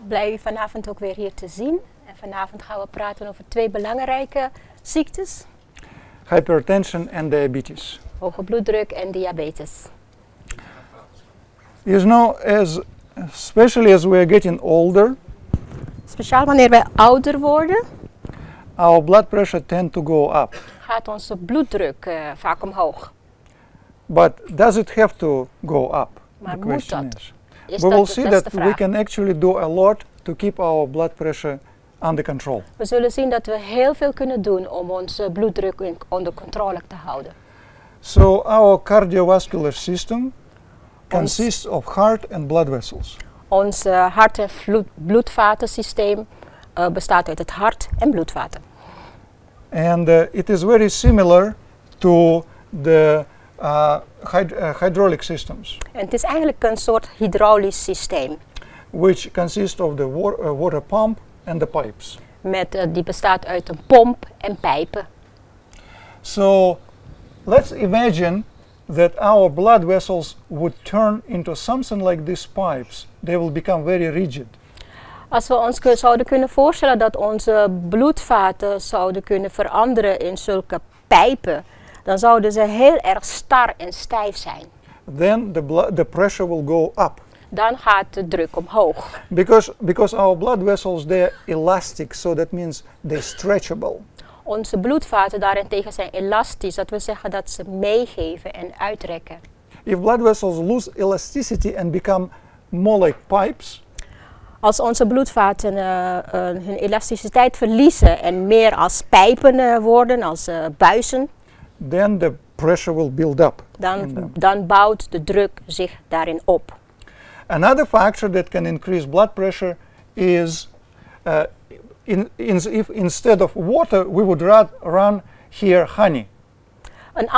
Blij u vanavond ook weer hier te zien. En vanavond gaan we praten over 2 belangrijke ziektes. Hypertension and diabetes. Hoge bloeddruk en diabetes. You know, especially as we are getting older, Speciaal wanneer wij ouder worden, our blood pressure tend to go up. gaat onze bloeddruk vaak omhoog. But does it have to go up? Maar The moet question dat? is. Is We will dat see de that beste we vraag. can actually do a lot to keep our blood pressure under control. We zullen zien dat we heel veel kunnen doen om onze bloeddruk onder controle te houden. So our cardiovascular system consists of heart and blood vessels. Ons hart- en bloedvatensysteem bestaat uit het hart en bloedvaten. And it is very similar to the hydraulic systems, En het is eigenlijk een soort hydraulisch systeem. which consist of the water pump and the pipes. Die bestaat uit een pomp en pijpen. So let's imagine that our blood vessels would turn into something like these pipes. They will become very rigid. Als we ons zouden kunnen voorstellen dat onze bloedvaten zouden kunnen veranderen in zulke pijpen, dan zouden ze heel erg star en stijf zijn. Then the pressure will go up. Dan gaat de druk omhoog. Because our blood vessels, they're elastic, so that means they're stretchable. Onze bloedvaten daarentegen zijn elastisch, dat wil zeggen dat ze meegeven en uitrekken. If blood vessels lose elasticity and become more like pipes, Als onze bloedvaten hun elasticiteit verliezen en meer als pijpen worden, als buizen, then the pressure will build up. dan bouwt de druk zich daarin op. Another factor that can increase blood pressure is if instead of water we would run here honey. Een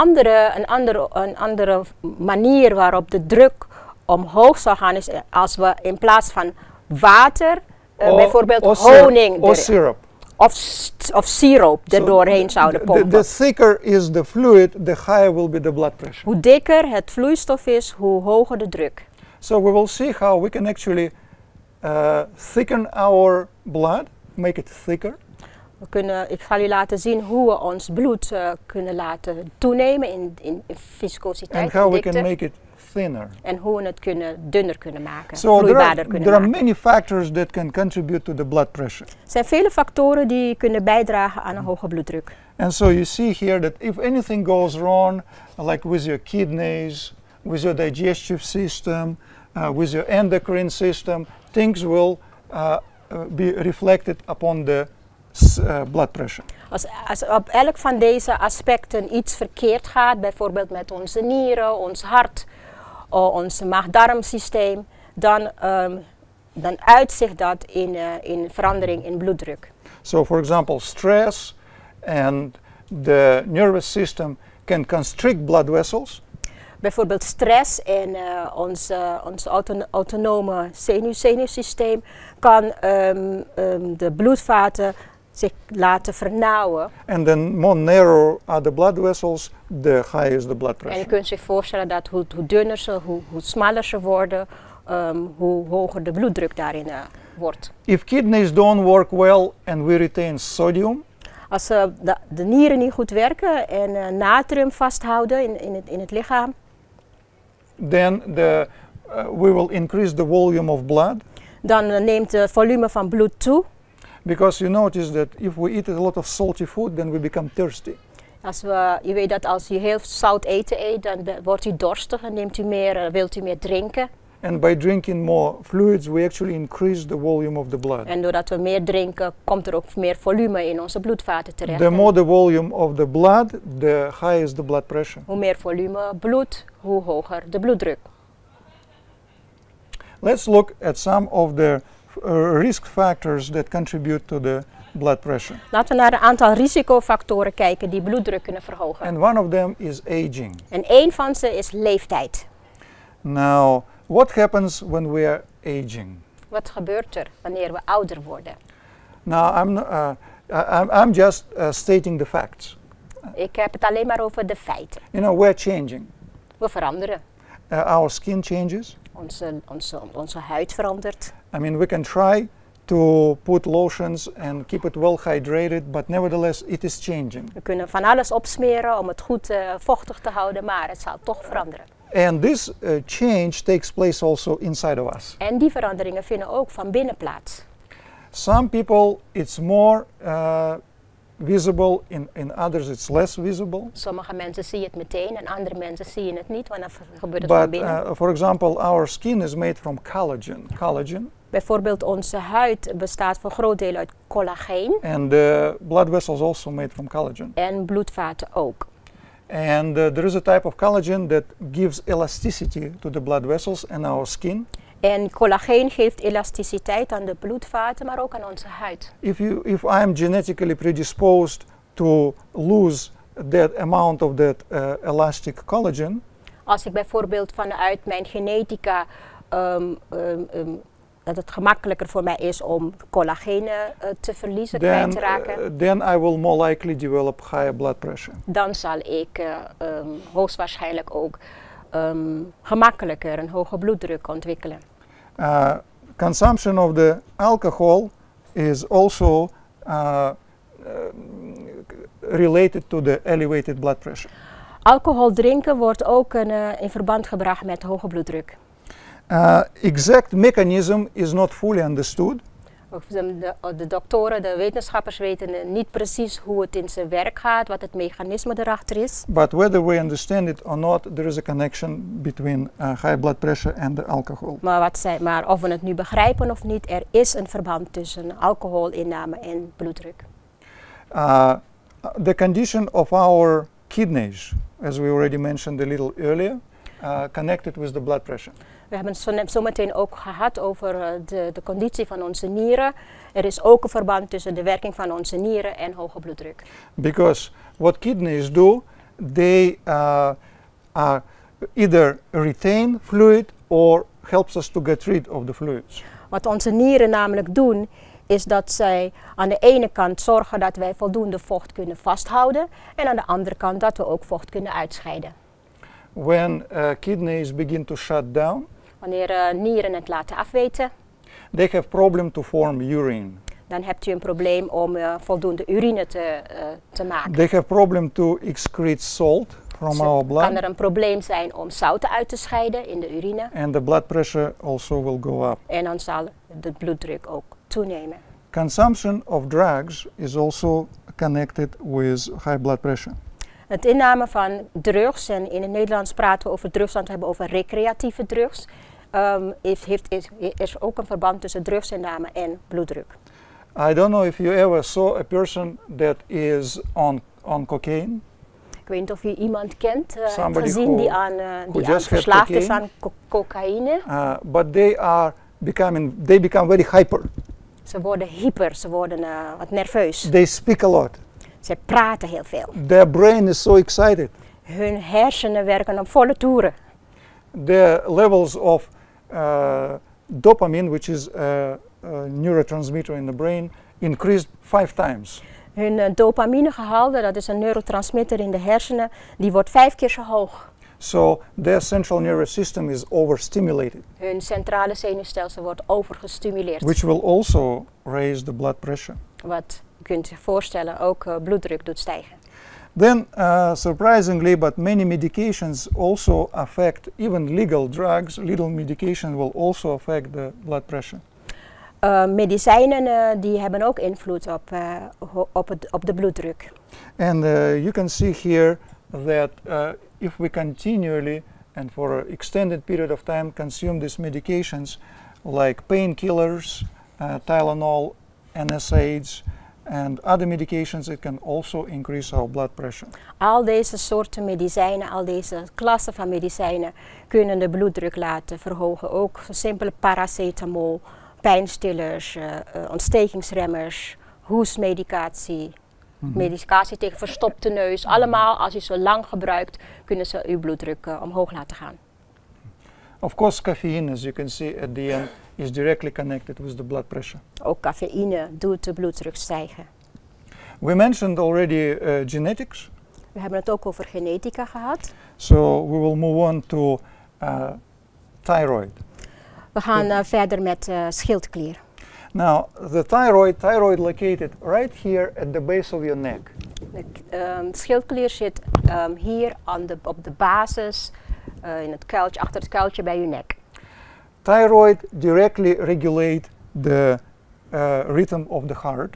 andere manier waarop de druk omhoog zou gaan is als we in plaats van water bijvoorbeeld honing or syrup. of siroop er doorheen zouden pompen. The thicker is the fluid, the higher will be the blood pressure. Hoe dikker het vloeistof is, hoe hoger de druk. So we will see how we can actually thicken our blood, make it thicker. Ik ga u laten zien hoe we ons bloed kunnen laten toenemen in viscositeit And how en we dikte. can make it thinner. En hoe we het dunner kunnen maken, So vloeibaarder kunnen there are maken. many factors that can contribute to the blood pressure. Er zijn vele factoren die kunnen bijdragen aan een hoge bloeddruk. And so you see here that if anything goes wrong, like with your kidneys, with your digestive system, with your endocrine system, things will be reflected upon the blood pressure. Als op elk van deze aspecten iets verkeerd gaat, bijvoorbeeld met onze nieren, ons hart, ons maag-darmsysteem, dan uitzicht dat in verandering in bloeddruk. So for example, stress and the nervous system can constrict blood vessels. Bijvoorbeeld stress en ons autonome zenuwsysteem kan de bloedvaten zich laten vernauwen. And then more narrow are the blood vessels, the higher is the blood En pressure. je kunt zich voorstellen dat hoe dunner ze, hoe smaller ze worden, hoe hoger de bloeddruk daarin wordt. If kidneys don't work well and we retain sodium, Als de nieren niet goed werken en natrium vasthouden in het lichaam, then we will increase the volume of blood. dan neemt het volume van bloed toe. Because you notice that if we eat a lot of salty food, then we become thirsty. Je weet dat als je heel zout eten eet, dan wordt u dorstig en wilt u meer drinken. And by drinking more fluids, we actually increase the volume of the blood. En doordat we meer drinken, komt er ook meer volume in onze bloedvaten terecht. The more the volume of the blood, the higher is the blood pressure. Hoe meer volume bloed, hoe hoger de bloeddruk. Let's look at some of the risk factors that contribute to the blood pressure. Laten we naar een aantal risicofactoren kijken die bloeddruk kunnen verhogen. And one of them is aging. En één van ze is leeftijd. Now, what happens when we are aging? Wat gebeurt er wanneer we ouder worden? Now, I'm just stating the facts. Ik heb het alleen maar over de feiten. You know, we're changing. We veranderen. Our skin changes. Onze huid verandert. I mean, we can try to put lotions and keep it well hydrated, but nevertheless it is changing. We kunnen van alles opsmeren om het goed vochtig te houden, maar het zal toch veranderen. And this change takes place also inside of us. En die veranderingen vinden ook van binnen plaats. Some people it's more visible, in others it's less visible. Sommige mensen zien het meteen en andere mensen zien het niet, want dan gebeurt het van binnen. But for example, our skin is made from collagen. Bijvoorbeeld onze huid bestaat voor een groot deel uit collageen. And the blood vessels also made from collagen. En bloedvaten ook. And there is a type of collagen that gives elasticity to the blood vessels and our skin. En collageen geeft elasticiteit aan de bloedvaten, maar ook aan onze huid. If I am genetically predisposed to lose that amount of that elastic collagen, als ik bijvoorbeeld vanuit mijn genetica dat het gemakkelijker voor mij is om collageen te verliezen, kwijt te raken, then I will more likely develop higher blood pressure. Dan zal ik hoogstwaarschijnlijk ook gemakkelijker een hoge bloeddruk ontwikkelen. Consumption of the alcohol is also related to the elevated blood pressure. Alcohol drinken wordt ook in verband gebracht met hoge bloeddruk. Exact mechanism is not fully understood. De doktoren, de wetenschappers weten niet precies hoe het in zijn werk gaat, wat het mechanisme erachter is. But whether we understand it or not, there is a connection between high blood pressure and the alcohol. Maar of we het nu begrijpen of niet, er is een verband tussen alcoholinname en bloeddruk. The condition of our kidneys, as we already mentioned a little earlier, connected with the blood pressure. We hebben het zo meteen ook gehad over de conditie van onze nieren. Er is ook een verband tussen de werking van onze nieren en hoge bloeddruk. Because what kidneys do, they either retain fluid or helps us to get rid of the fluids. Wat onze nieren namelijk doen, is dat zij aan de ene kant zorgen dat wij voldoende vocht kunnen vasthouden en aan de andere kant dat we ook vocht kunnen uitscheiden. When kidneys begin to shut down, wanneer nieren het laten afweten, they have problem to form urine. Dan hebt u een probleem om voldoende urine te maken. They have problem to excrete salt from our blood. Kan er een probleem zijn om zouten uit te scheiden in de urine. And the blood pressure also will go up. En dan zal de bloeddruk ook toenemen. Consumption of drugs is also connected with high blood pressure. Het inname van drugs, en in het Nederlands praten we over drugs, want we hebben over recreatieve drugs, is ook een verband tussen drugsinname en bloeddruk. I don't know if you ever saw a person that is on cocaine. Ik weet niet of u iemand kent, Somebody die aan verslaafd is aan cocaïne. But they become very hyper. Ze worden hyper, ze worden wat nerveus. They speak a lot. Ze praten heel veel. Their brain is so excited. Hun hersenen werken op volle toeren. The levels of dopamine, which is a neurotransmitter in the brain, increased 5 times. Hun dopaminegehalte, dat is een neurotransmitter in de hersenen, die wordt 5 keer zo hoog. So their central nervous system is overstimulated. Hun centrale zenuwstelsel wordt overgestimuleerd. Which will also raise the blood pressure. Wat je kunt zich voorstellen ook bloeddruk doet stijgen. Then, surprisingly, but many medications also affect, even legal drugs, legal medication will also affect the blood pressure. Medicijnen die hebben ook invloed op de bloeddruk. And you can see here that if we continually and for an extended period of time consume these medications like painkillers, Tylenol, NSAIDs, and other medications, it can also increase our blood pressure. Al deze soorten medicijnen, al deze klassen van medicijnen kunnen de bloeddruk laten verhogen. Ook simpele paracetamol, pijnstillers, ontstekingsremmers, hoestmedicatie, medicatie tegen verstopte neus. Allemaal, als je ze lang gebruikt, kunnen ze uw bloeddruk omhoog laten gaan. Of course, caffeine, as you can see at the end, is directly connected with the blood pressure. Ook cafeïne doet de bloeddruk stijgen. We mentioned already genetics. We hebben het ook over genetica gehad. So we will move on to thyroid. We gaan verder met schildklier. Now, the thyroid located right here at the base of your neck. De schildklier zit hier op de basis, in het kuiltje, achter het kuiltje bij uw nek. Thyroid directly regulate the rhythm of the heart.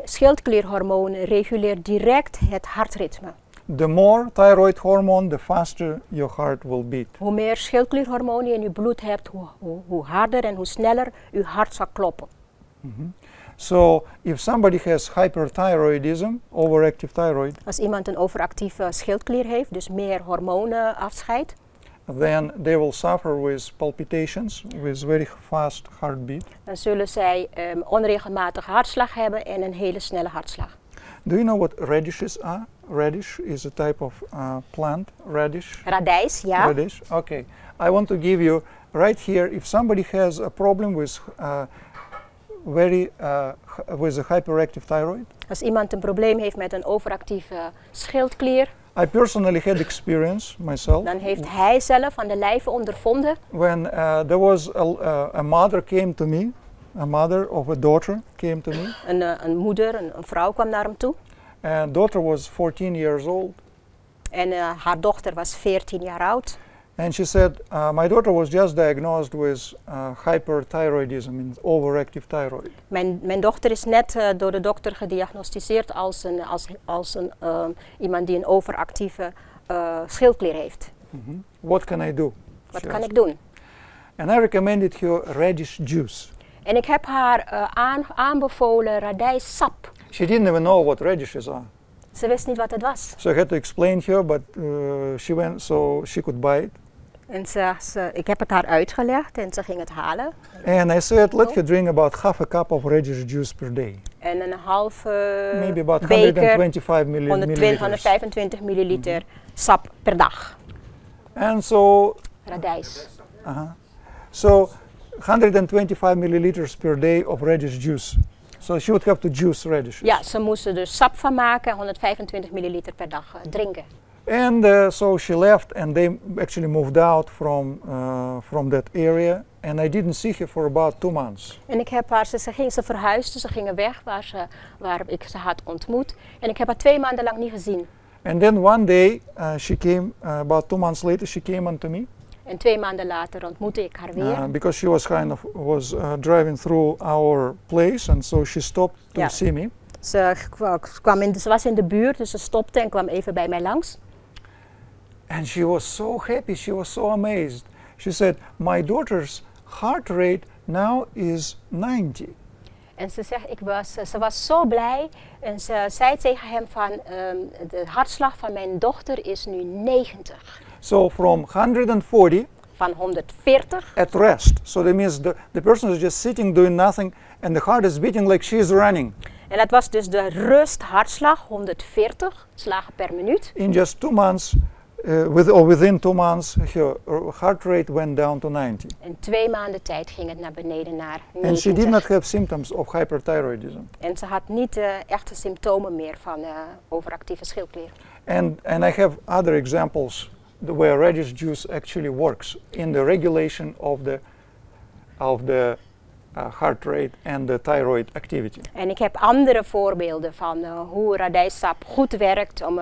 Schildklierhormoon reguleert direct het hartritme. The more thyroid hormone, the faster your heart will beat. Hoe meer schildklierhormoon je in uw bloed hebt, hoe harder en hoe sneller uw hart zal kloppen. So, if somebody has hyperthyroidism, overactive thyroid, Als iemand een overactieve schildklier heeft, dus meer hormonen afscheidt, then they will suffer with palpitations, with very fast heartbeat. dan zullen zij onregelmatige hartslag hebben en een hele snelle hartslag. Do you know what radishes are? Radish is a type of plant, radish. Radijs, ja. Radish, okay. I want to give you, right here, if somebody has a problem with with a hyperactive thyroid. Als iemand een probleem heeft met een overactieve schildklier, I personally had experience myself. dan heeft hij zelf aan de lijve ondervonden. When there was a mother came to me, a mother of a daughter came to me. Een moeder, een vrouw kwam naar hem toe. And daughter was 14 years old. En haar dochter was 14 jaar oud. And she said, my daughter was just diagnosed with hyperthyroidism, means overactive thyroid. Mijn dochter is net door de dokter gediagnosticeerd als iemand die een overactieve schildklier heeft. What can I do? Wat kan ik doen? And I recommended her radish juice. En ik heb haar aanbevolen radijssap. She didn't even know what radishes are. Ze wist niet wat het was. So I had to explain her, but she went so she could buy it. En ik heb het haar uitgelegd en ze ging het halen. And I said, let her drink about half a cup of radish juice per day. En een halve Maybe about beker, 125 125 milliliter sap per dag. And so, Radijs. So 125 milliliters per day of radish juice. So she would have to juice radishes. Ja, ze moesten er sap van maken, 125 milliliter per dag drinken. And so she left, and they actually moved out from that area. And I didn't see her for about 2 months. En ik heb haar, ze verhuisden, ze gingen weg waar ik ze had ontmoet. En ik heb haar 2 maanden lang niet gezien. And then one day, she came, about 2 months later, she came unto me. En 2 maanden later ontmoette ik haar weer. Because she was driving through our place, and so she stopped to see me. Ze was in de buurt, dus ze stopte en kwam even bij mij langs. And she was so happy, she was so amazed. She said, my daughter's heart rate now is 90. En ze zegt, ze was zo blij en ze zei tegen hem van, de hartslag van mijn dochter is nu 90. So from 140 van 140 at rest. So that means the person is just sitting doing nothing and the heart is beating like she's running. En dat was dus de rusthartslag, 140 slagen per minuut. In just 2 months, within 2 months, her heart rate went down to 90. In 2 maanden tijd ging het naar beneden naar 90. And she did not have symptoms of hyperthyroidism. En ze had niet echte symptomen meer van overactieve schildklier. And I have other examples where radish juice actually works in the regulation of the heart rate and the thyroid activity. En ik heb andere voorbeelden van hoe radijssap goed werkt om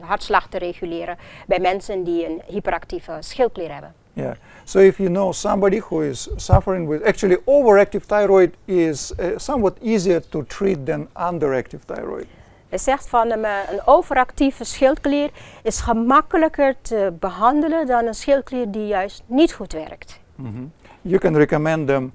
hartslag te reguleren bij mensen die een hyperactieve schildklier hebben. Yeah. So if you know somebody who is suffering with, actually overactive thyroid is somewhat easier to treat than underactive thyroid. Hij zegt van een overactieve schildklier is gemakkelijker te behandelen dan een schildklier die juist niet goed werkt. You can recommend them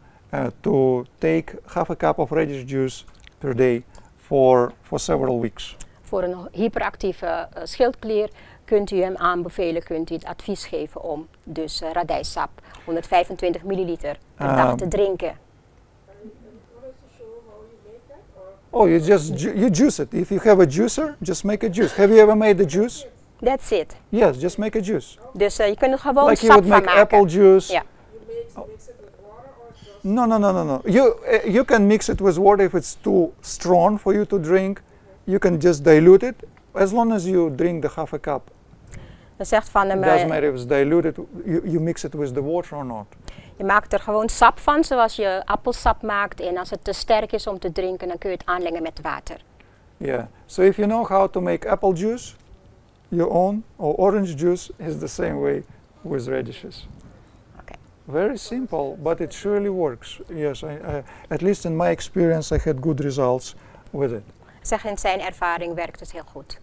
to take half a cup of radish juice per day for several weeks. Voor een hyperactieve schildklier kunt u hem aanbevelen, kunt u het advies geven om dus radijssap 125 milliliter per dag te drinken. Oh, you juice it. If you have a juicer, just make a juice. Have you ever made the juice? That's it. Yes, just make a juice. Dus je kunt er gewoon like sap you would make apple juice. Ja. No. You can mix it with water if it's too strong for you to drink. You can just dilute it as long as you drink the half a cup. Hij zegt van hem, It doesn't matter if it's diluted, you mix it with the water or not. je maakt er gewoon sap van, zoals je appelsap maakt. En als het te sterk is om te drinken, dan kun je het aanlengen met water. Yeah, so if you know how to make apple juice, your own, or orange juice is the same way with radishes. Okay. Very simple, but it surely works. Yes, at least in my experience I had good results with it. Zeg, in zijn ervaring werkt het heel goed.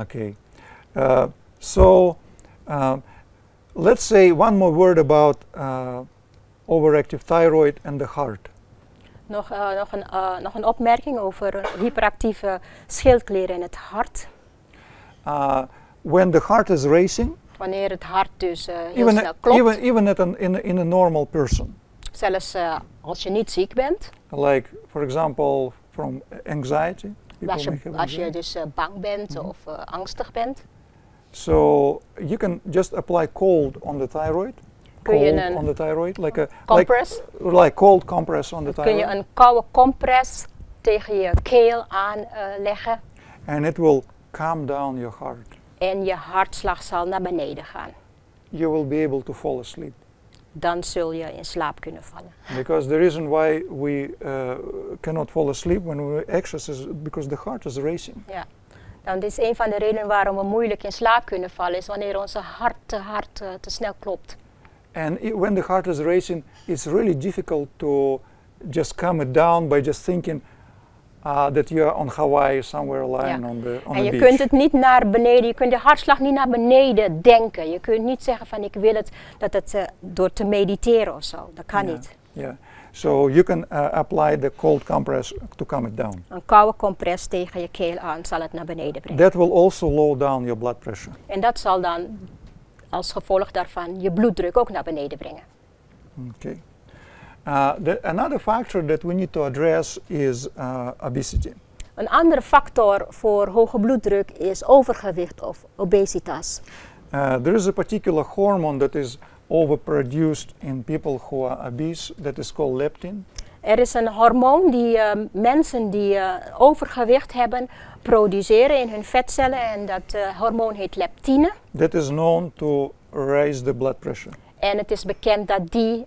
Okay, so let's say one more word about overactive thyroid and the heart. Nog een opmerking over hyperactieve schildklieren in het hart. When the heart is racing, Wanneer het hart dus heel snel klopt. even in a normal person. Zelfs als je niet ziek bent. Like, for example, from anxiety. Als je dus bang bent of angstig bent. So you can just apply cold on the thyroid. Kun je Cold on the thyroid, like compress? cold compress on the thyroid. Kun je een koude compress tegen je keel aanleggen. And it will calm down your heart. En je hartslag zal naar beneden gaan. You will be able to fall asleep. Dan zul je in slaap kunnen vallen. Because the reason why we cannot fall asleep when we exercise is because the heart is racing. Ja. Dan is een van de redenen waarom we moeilijk in slaap kunnen vallen, is wanneer onze hart te snel klopt. And when the heart is racing, it's really difficult to just calm it down by just thinking that you're on Hawaii somewhere lying on the en je beach. kunt het niet naar beneden, je kunt de hartslag niet naar beneden denken. Je kunt niet zeggen van ik wil het, door te mediteren of zo. Dat kan niet. Yeah. So you can apply the cold compress to calm it down. Een koude compress tegen je keel aan zal het naar beneden brengen. That will also lower down your blood pressure. En dat zal dan als gevolg daarvan je bloeddruk ook naar beneden brengen. Okay. Another factor that we need to address is obesity. Een andere factor voor hoge bloeddruk is overgewicht of obesitas. There is a particular hormone that is overproduced in people who are obese, that is called leptin. Er is een hormoon die mensen die overgewicht hebben produceren in hun vetcellen en dat hormoon heet leptine. That is known to raise the blood pressure. En het is bekend dat die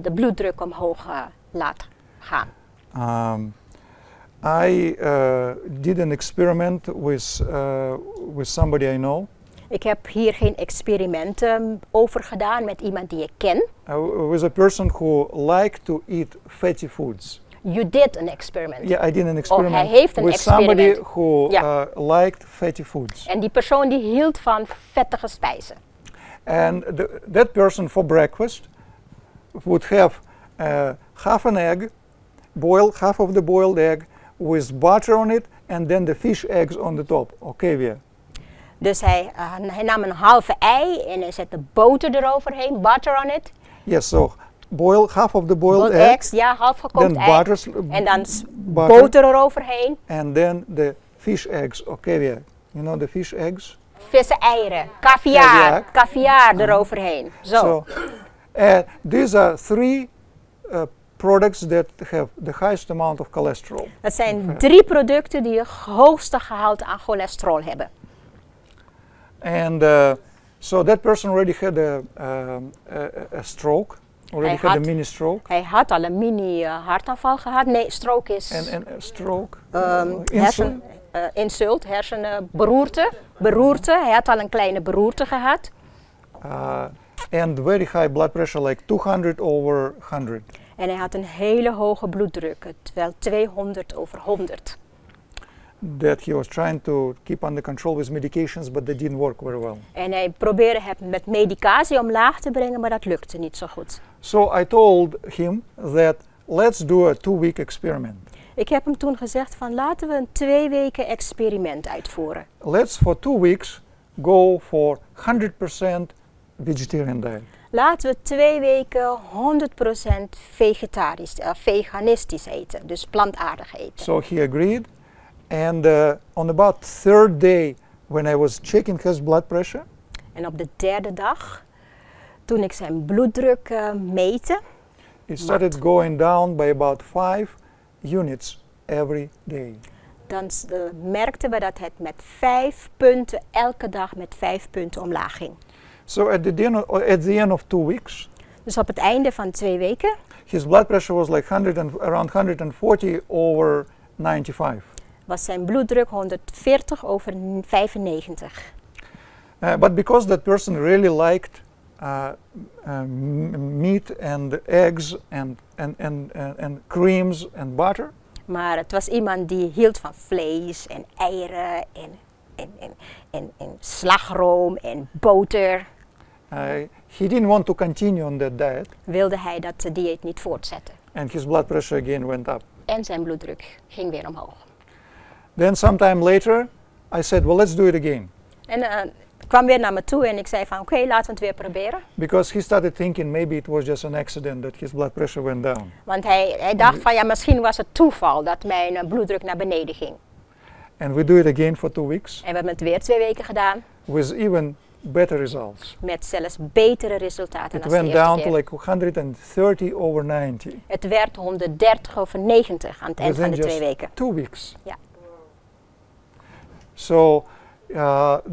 de bloeddruk omhoog laat gaan. I did an experiment with somebody I know. Ik heb hier geen experimenten over gedaan met iemand die ik ken. With a person who liked to eat fatty foods. You did an experiment. Yeah, I did an experiment hij heeft een with experiment. somebody who liked fatty foods. En die persoon die hield van vettige spijzen. And that person for breakfast would have half an egg, half of the boiled egg with butter on it, and then the fish eggs on the top. Okay, weer. Dus hij nam een halve ei en hij zette boter eroverheen, butter on it. Yes, so half of the boiled eggs, ja, half gekookt ei. En dan boter eroverheen. And then the fish eggs. Okay, weer. You know the fish eggs? Vissen eieren, caviar eroverheen. Zo. These are three products that have the highest amount of cholesterol. Dat zijn 3 producten die het hoogste gehalte aan cholesterol hebben. And so that person already had a stroke, had a mini stroke. Hij had al een mini hartaanval gehad. Nee, stroke is... En stroke? Insult, hersenberoerte. Hij had al een kleine beroerte gehad. And very high blood pressure, like 200 over 100. En hij had een hele hoge bloeddruk, terwijl 200 over 100. That he was trying to keep under control with medications, but they didn't work very well. En hij probeerde het met medicatie omlaag te brengen, maar dat lukte niet zo goed. So I told him that let's do a 2-week experiment. Ik heb hem toen gezegd van laten we een 2 weken experiment uitvoeren. Let's for 2 weeks go for 100% vegetarian diet. Laten we 2 weken 100% veganistisch eten, dus plantaardig eten. So he agreed. And on about 3rd day, when I was checking his blood pressure. En op de 3e dag, toen ik zijn bloeddruk meten. It started going down by about 5 units every day. dan merkten we dat het met 5 punten, elke dag met 5 punten omlaag ging. So at the end of 2 weeks, Dus op het einde van 2 weken his blood pressure was like around 140 over 95. was zijn bloeddruk 140 over 95. But because that person really liked meat and eggs and creams and butter, Maar het was iemand die hield van vlees en eieren en slagroom en boter. he didn't want to continue on that diet, Wilde hij dat dieet niet voortzetten. and his blood pressure again went up. En zijn bloeddruk ging weer omhoog. Then sometime later, I said, well, let's do it again. En kwam weer naar me toe en ik zei van oké, laten we het weer proberen. Because he started thinking maybe it was just an accident that his blood pressure went down. Want hij dacht van ja, misschien was het toeval dat mijn bloeddruk naar beneden ging. And we do it again for 2 weeks En we hebben het weer 2 weken gedaan. with even better results. Met zelfs betere resultaten It dan de went eerste down keer. to like 130 over 90 Het werd 130 over 90 aan het eind van within de 2 just weken. 2 weeks. Ja. So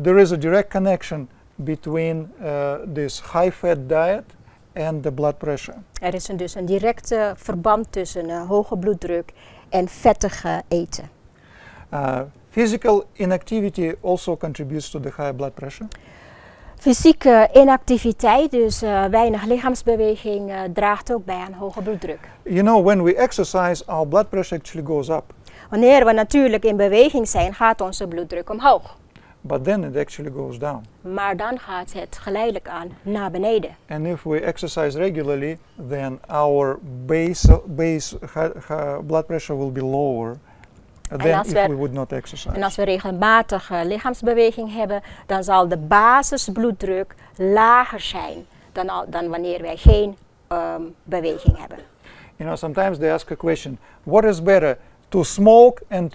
there is a direct connection between this high-fat diet and the blood pressure. Er is dus een directe verband tussen hoge bloeddruk en vettige eten. Physical inactivity also contributes to the high blood pressure. Fysieke inactiviteit, dus weinig lichaamsbeweging, draagt ook bij aan hoge bloeddruk. You know, when we exercise, our blood pressure actually goes up. Wanneer we natuurlijk in beweging zijn, gaat onze bloeddruk omhoog. But then it actually goes down. Maar dan gaat het geleidelijk aan naar beneden. And if we exercise regularly, then our blood pressure will be lower than als if we- we would not exercise. En als we regelmatig lichaamsbeweging hebben, dan zal de basisbloeddruk lager zijn dan wanneer wij geen beweging hebben. You know, sometimes they ask a question, what is better, to smoke and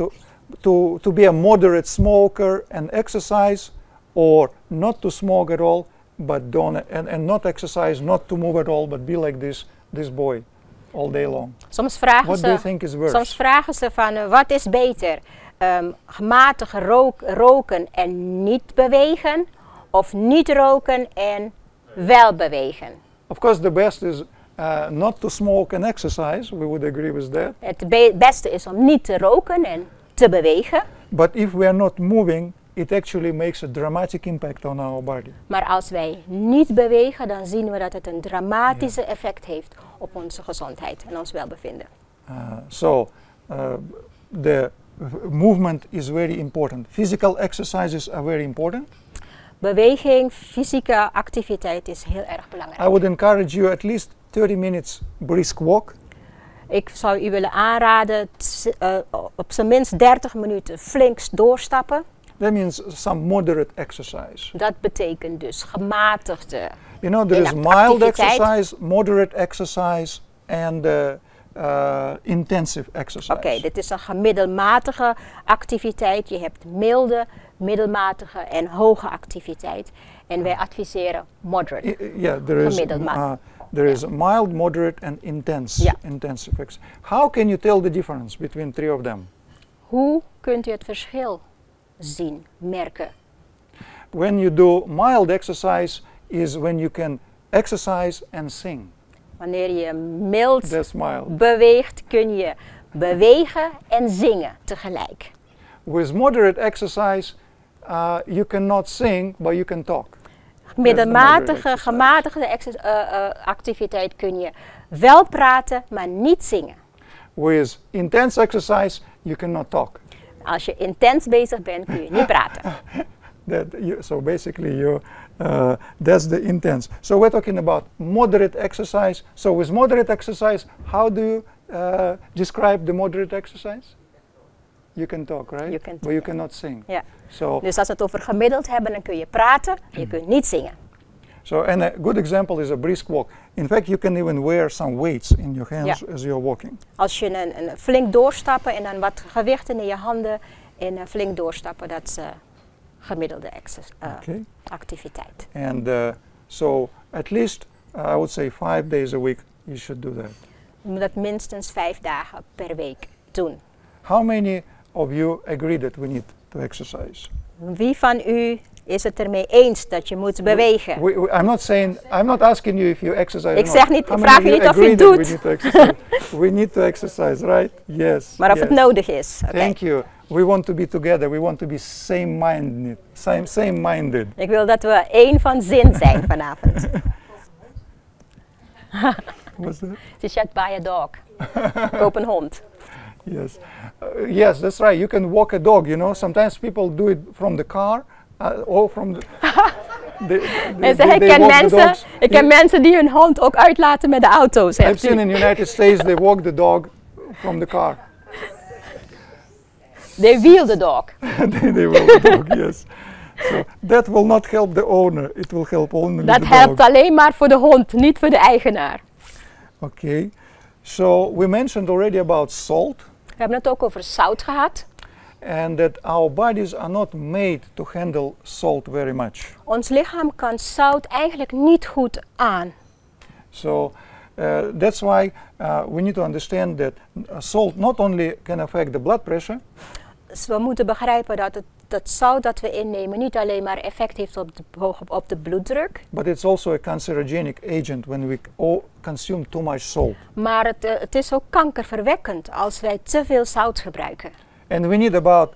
to be a moderate smoker and exercise, or not to smoke at all, but and not exercise, not to move at all, but be like this boy all day long? Soms What do you think is worse? soms vragen ze van wat is beter? Gematig roken en niet bewegen, of niet roken en wel bewegen? Of course, the best is not to smoke and exercise. We would agree with that. Het beste is om niet te roken en te bewegen. But if we are not moving, it actually makes a dramatic impact on our body. Maar als wij niet bewegen, dan zien we dat het een dramatische effect heeft op onze gezondheid en ons welbevinden. So the movement is very important. Physical exercises are very important. Beweging, fysieke activiteit is heel erg belangrijk. I would encourage you at least 30 minutes brisk walk. Ik zou u willen aanraden op zijn minst 30 minuten flink doorstappen. That means some moderate exercise. Dat betekent dus gematigde You know, there is mild activiteit. exercise, moderate exercise, and intensive exercise. Oké, dit is een gemiddelmatige activiteit. Je hebt milde, middelmatige en hoge activiteit. En wij adviseren moderate. Yeah, Gemiddeld there is mild, moderate, and intense. Yeah. Intensive exercise. How can you tell the difference between 3 of them? Hoe kunt u het verschil zien, merken? When you do mild exercise is when you can exercise and sing. Wanneer je mild That's mild. beweegt, kun je bewegen en zingen tegelijk. With moderate exercise, you cannot sing, but you can talk. Middelmatige, gematigde activiteit kun je wel praten, maar niet zingen. With intense exercise, you cannot talk. Als je intens bezig bent, kun je niet praten. So basically, that's the intense. So we're talking about moderate exercise. So with moderate exercise, how do you describe the moderate exercise? You can talk, right? You can talk, but you yeah. cannot sing. Ja. So, Dus als we het over gemiddeld hebben, dan kun je praten, je kunt niet zingen. and a good example is a brisk walk. In fact, you can even wear some weights in your hands as you're walking. Als je een flink doorstappen en dan wat gewichten in je handen en flink doorstappen, dat is gemiddelde activiteit. And so at least I would say 5 days a week you should do that. Je moet dat minstens 5 dagen per week doen. How many of you agree that we need to exercise? Wie van u is het ermee eens dat je moet bewegen? I'm not asking you if you exercise Ik or zeg not. niet, How ik many vraag of je you niet of je agree het that doet. We need to exercise? We need to exercise, right? Yes. Maar of yes. het nodig is. Okay. Thank you. We want to be together. We want to be same-minded. Same-minded. Ik wil dat we één van zin zijn vanavond. What's that? She said buy a dog. Koop een hond. Yes. Yes, that's right. You can walk a dog, you know. Sometimes people do it from the car or from the... Ik ken mensen die hun hond ook uitlaten met de auto's. I've seen in the United States they walk the dog from the car. They wheel the dog. They walk the dog, yes. So that will not help the owner. It will help only Dat the helpt dog. alleen maar voor de hond, niet voor de eigenaar. Okay. So we mentioned already about salt. We hebben het ook over zout gehad. And that our bodies are not made to handle salt very much. Ons lichaam kan zout eigenlijk niet goed aan. So that's why we need to understand that salt not only can affect the blood pressure, Dus we moeten begrijpen dat dat zout dat we innemen niet alleen maar effect heeft op de bloeddruk. but it's also a cancerogenic agent when we consume too much salt. Maar het is ook kankerverwekkend als wij te veel zout gebruiken. And we need about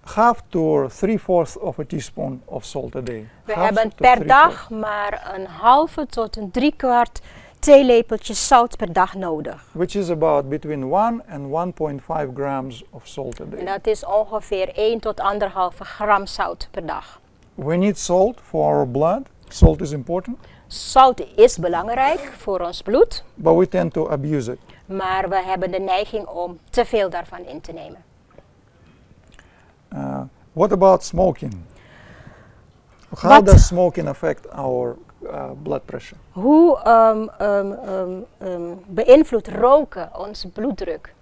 half to 3/4 of a teaspoon of salt a day. We Half hebben to per 3/4. dag maar een halve tot een 3/4 theelepeltje zout per dag nodig. Which is about between 1 and 1.5 grams of salt a En day. dat is ongeveer 1 tot 1,5 gram zout per dag. We need salt for our blood. Salt is important, Zout is belangrijk voor ons bloed, but we tend to abuse it. maar we hebben de neiging om te veel daarvan in te nemen. What about smoking? How does smoking affect our blood pressure? Hoe beïnvloedt roken onze bloeddruk?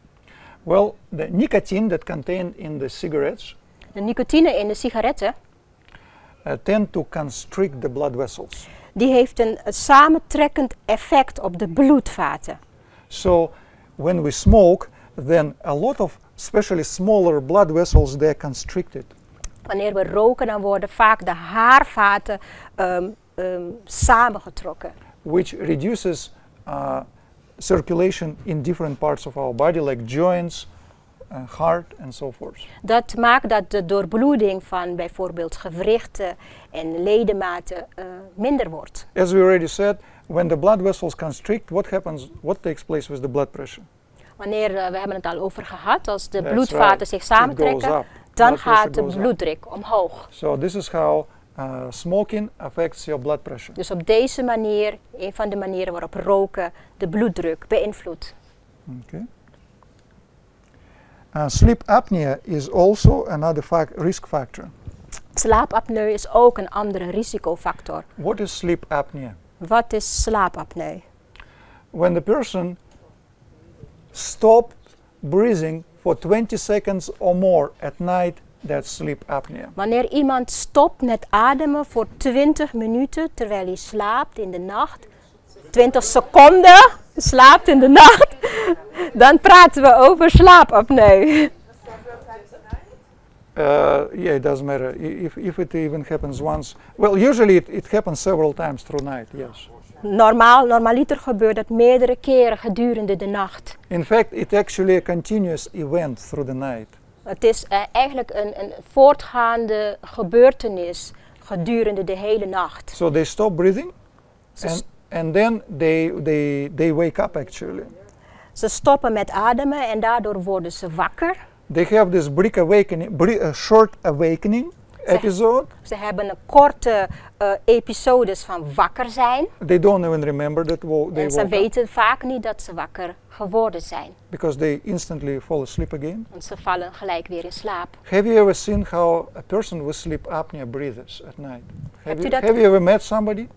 Well, the nicotine that contained in the cigarettes De nicotine in de sigaretten, tend to constrict the blood vessels. die heeft een samentrekkend effect op de bloedvaten. So when we smoke, then a lot of, especially smaller blood vessels, they're constricted. Wanneer we roken, dan worden vaak de haarvaten samengetrokken. Which reduces circulation in different parts of our body, like joints, heart, and so forth. Dat maakt dat de doorbloeding van bijvoorbeeld gewrichten en ledematen minder wordt. As we already said, when the blood vessels constrict, what happens? What takes place with the blood pressure? Wanneer, we hebben het al over gehad, als de That's bloedvaten right. zich It samentrekken, goes up. dan Blood pressure gaat de goes up. bloeddruk omhoog. So this is how smoking affects your blood pressure. Dus op deze manier, een van de manieren waarop roken de bloeddruk beïnvloedt. Okay. Sleep apnea is also another risk factor. Slaapapneu is ook een andere risicofactor. What is sleep apnea? Wat is slaapapneu? When the person stops breathing for 20 seconds or more at night, that's sleep apnea. Wanneer iemand stopt met ademen voor 20 minuten terwijl hij slaapt in de nacht, 20 seconden slaapt in de nacht, dan praten we over slaapapneu. Yeah, it doesn't matter. If it even happens once, well, usually it happens several times through night, yes. Normaliter gebeurt dat meerdere keren gedurende de nacht. In fact, it's actually a continuous event through the night. Het is eigenlijk een voortgaande gebeurtenis gedurende de hele nacht. So they stop breathing, and then they wake up actually. Ze stoppen met ademen en daardoor worden ze wakker. They have this short awakening episode. Ze hebben een korte episodes van wakker zijn. They don't even remember that they En ze woke up weten vaak niet dat ze wakker geworden zijn. because they instantly fall asleep again. Want ze vallen gelijk weer in slaap. Have you ever seen how a person with sleep apnea breathes at night? Hebt u dat- Have you ever met somebody?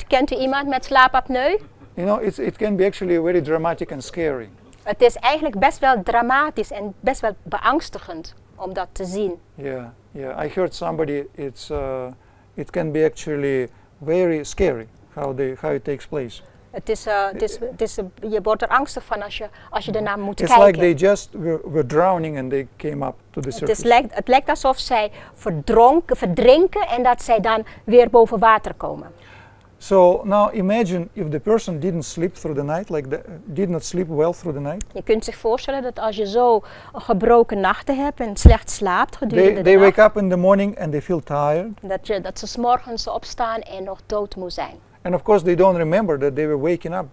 Kent u iemand met slaapapneu? You know, it can be actually very dramatic and scary. Het is eigenlijk best wel dramatisch en best wel beangstigend om dat te zien. Yeah. I heard somebody. It can be actually very scary how it takes place. Je wordt er angstig van als je ernaar moet It's kijken. like they just were drowning and they came up to the surface. Het lijkt alsof zij verdrinken en dat zij dan weer boven water komen. So now imagine if the person didn't sleep through the night, did not sleep well through the night. Je kunt zich voorstellen dat als je zo een gebroken nachten hebt en slecht slaapt gedurende They de wake nacht, up in the morning and they feel tired. dat ze 's morgens opstaan en nog doodmoe zijn. And of course they don't remember that they were waking up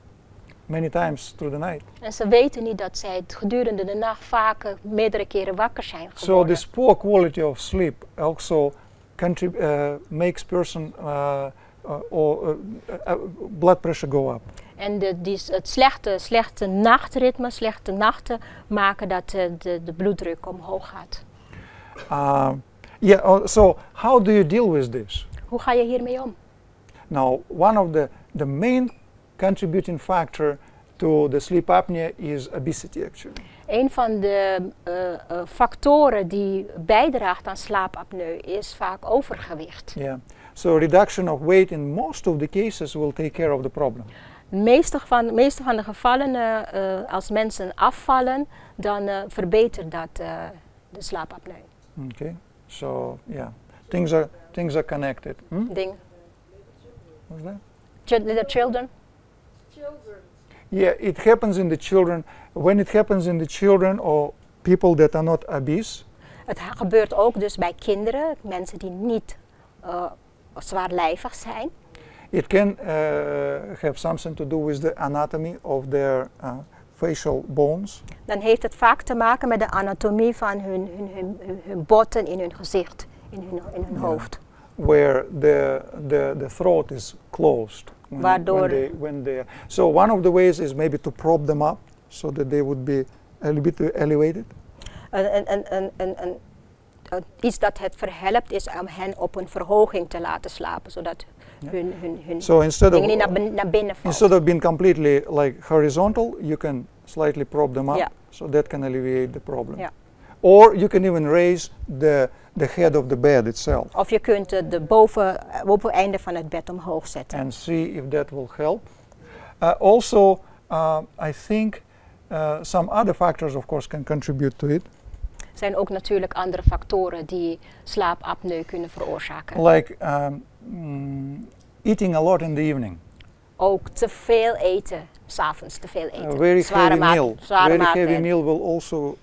many times through the night. En ze weten niet dat zij gedurende de nacht vaak meerdere keren wakker zijn So geworden. this poor quality of sleep also makes person blood pressure go up. En het slechte nachtritme, slechte nachten maken dat de bloeddruk omhoog gaat. So how do you deal with this? Hoe ga je hiermee om? Now, one of the main contributing factor to the sleep apnea is obesity, actually. Een van de factoren die bijdraagt aan slaapapneu is vaak overgewicht. Yeah. So reduction of weight in most of the cases will take care of the problem. Meeste van de gevallen, als mensen afvallen, dan verbetert dat de slaapapneu. Okay. So yeah, things are connected. Ding. What's that? Little children. Yeah, it happens in the children. When it happens in the children or people that are not obese. Het gebeurt ook dus bij kinderen, mensen die niet zwaarlijvig zijn. It can have something to do with the anatomy of their facial bones. Dan heeft het vaak te maken met de anatomie van hun botten in hun gezicht, in hun hoofd. Where the throat is closed. So one of the ways is maybe to prop them up so that they would be a little bit elevated. Iets dat het verhelpt is om hen op een verhoging te laten slapen, zodat hun dingen niet naar binnen vallen. Instead of being completely like horizontal, you can slightly prop them up, Yeah. so that can alleviate the problem. Yeah. Or you can even raise the head of the bed itself. Of je kunt de boveneinde van het bed omhoog zetten. And see if that will help. Also, I think some other factors, of course, can contribute to it. Er zijn ook natuurlijk andere factoren die slaapapneu kunnen veroorzaken. Like eating a lot in the evening. Ook te veel eten, 's avonds te veel eten. A very heavy meal. Zware Very heavy maaltijd. meal will also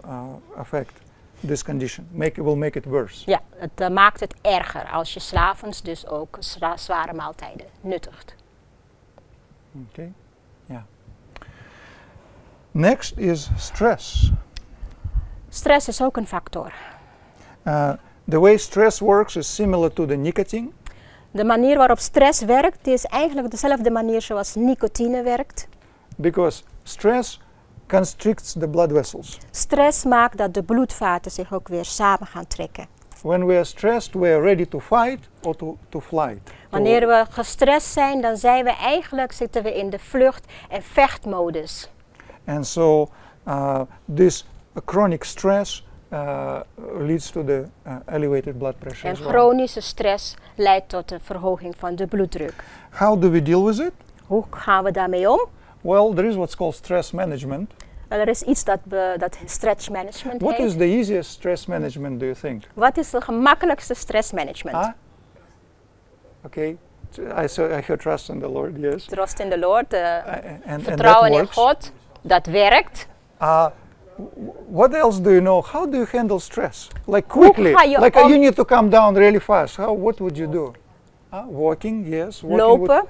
affect this condition. Will make it worse. Ja, het maakt het erger als je 's avonds dus ook zware maaltijden nuttigt. Okay. Yeah. Next is stress. Stress is ook een factor. The way stress works is similar to the nicotine. De manier waarop stress werkt is eigenlijk dezelfde manier zoals nicotine werkt. Because stress constricts the blood vessels. Stress maakt dat de bloedvaten zich ook weer samen gaan trekken. When we are stressed, we are ready to fight or to flight. Wanneer we gestrest zijn, dan zitten we in de vlucht- en vechtmodus. And so this chronic stress leads to the elevated blood pressure. En as well. chronische stress leidt tot een verhoging van de bloeddruk. How do we deal with it? Hoe gaan we daarmee om? Well, there is what's called stress management. Er is iets dat stretch management What heet. is the easiest stress management, do you think? Wat is de gemakkelijkste stressmanagement? Okay, I have trust in the Lord, yes. Trust in the Lord, And vertrouwen that in works. God, dat werkt. What else do you know? How do you handle stress? Like quickly, ga je like om- you need to calm down really fast. What would you do? Walking, yes. Walking Lopen.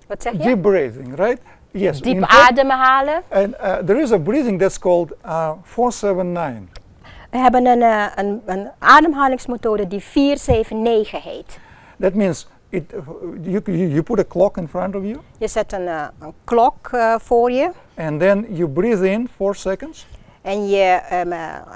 Wat zeg je? deep breathing, right? Yes. Diep in fact, ademhalen. And there is a breathing that's called 4-7-9. We hebben een ademhalingsmethode die 4-7-9 heet. That means you put a clock in front of you, Je zet een klok voor je and then you breathe in 4 seconds. en je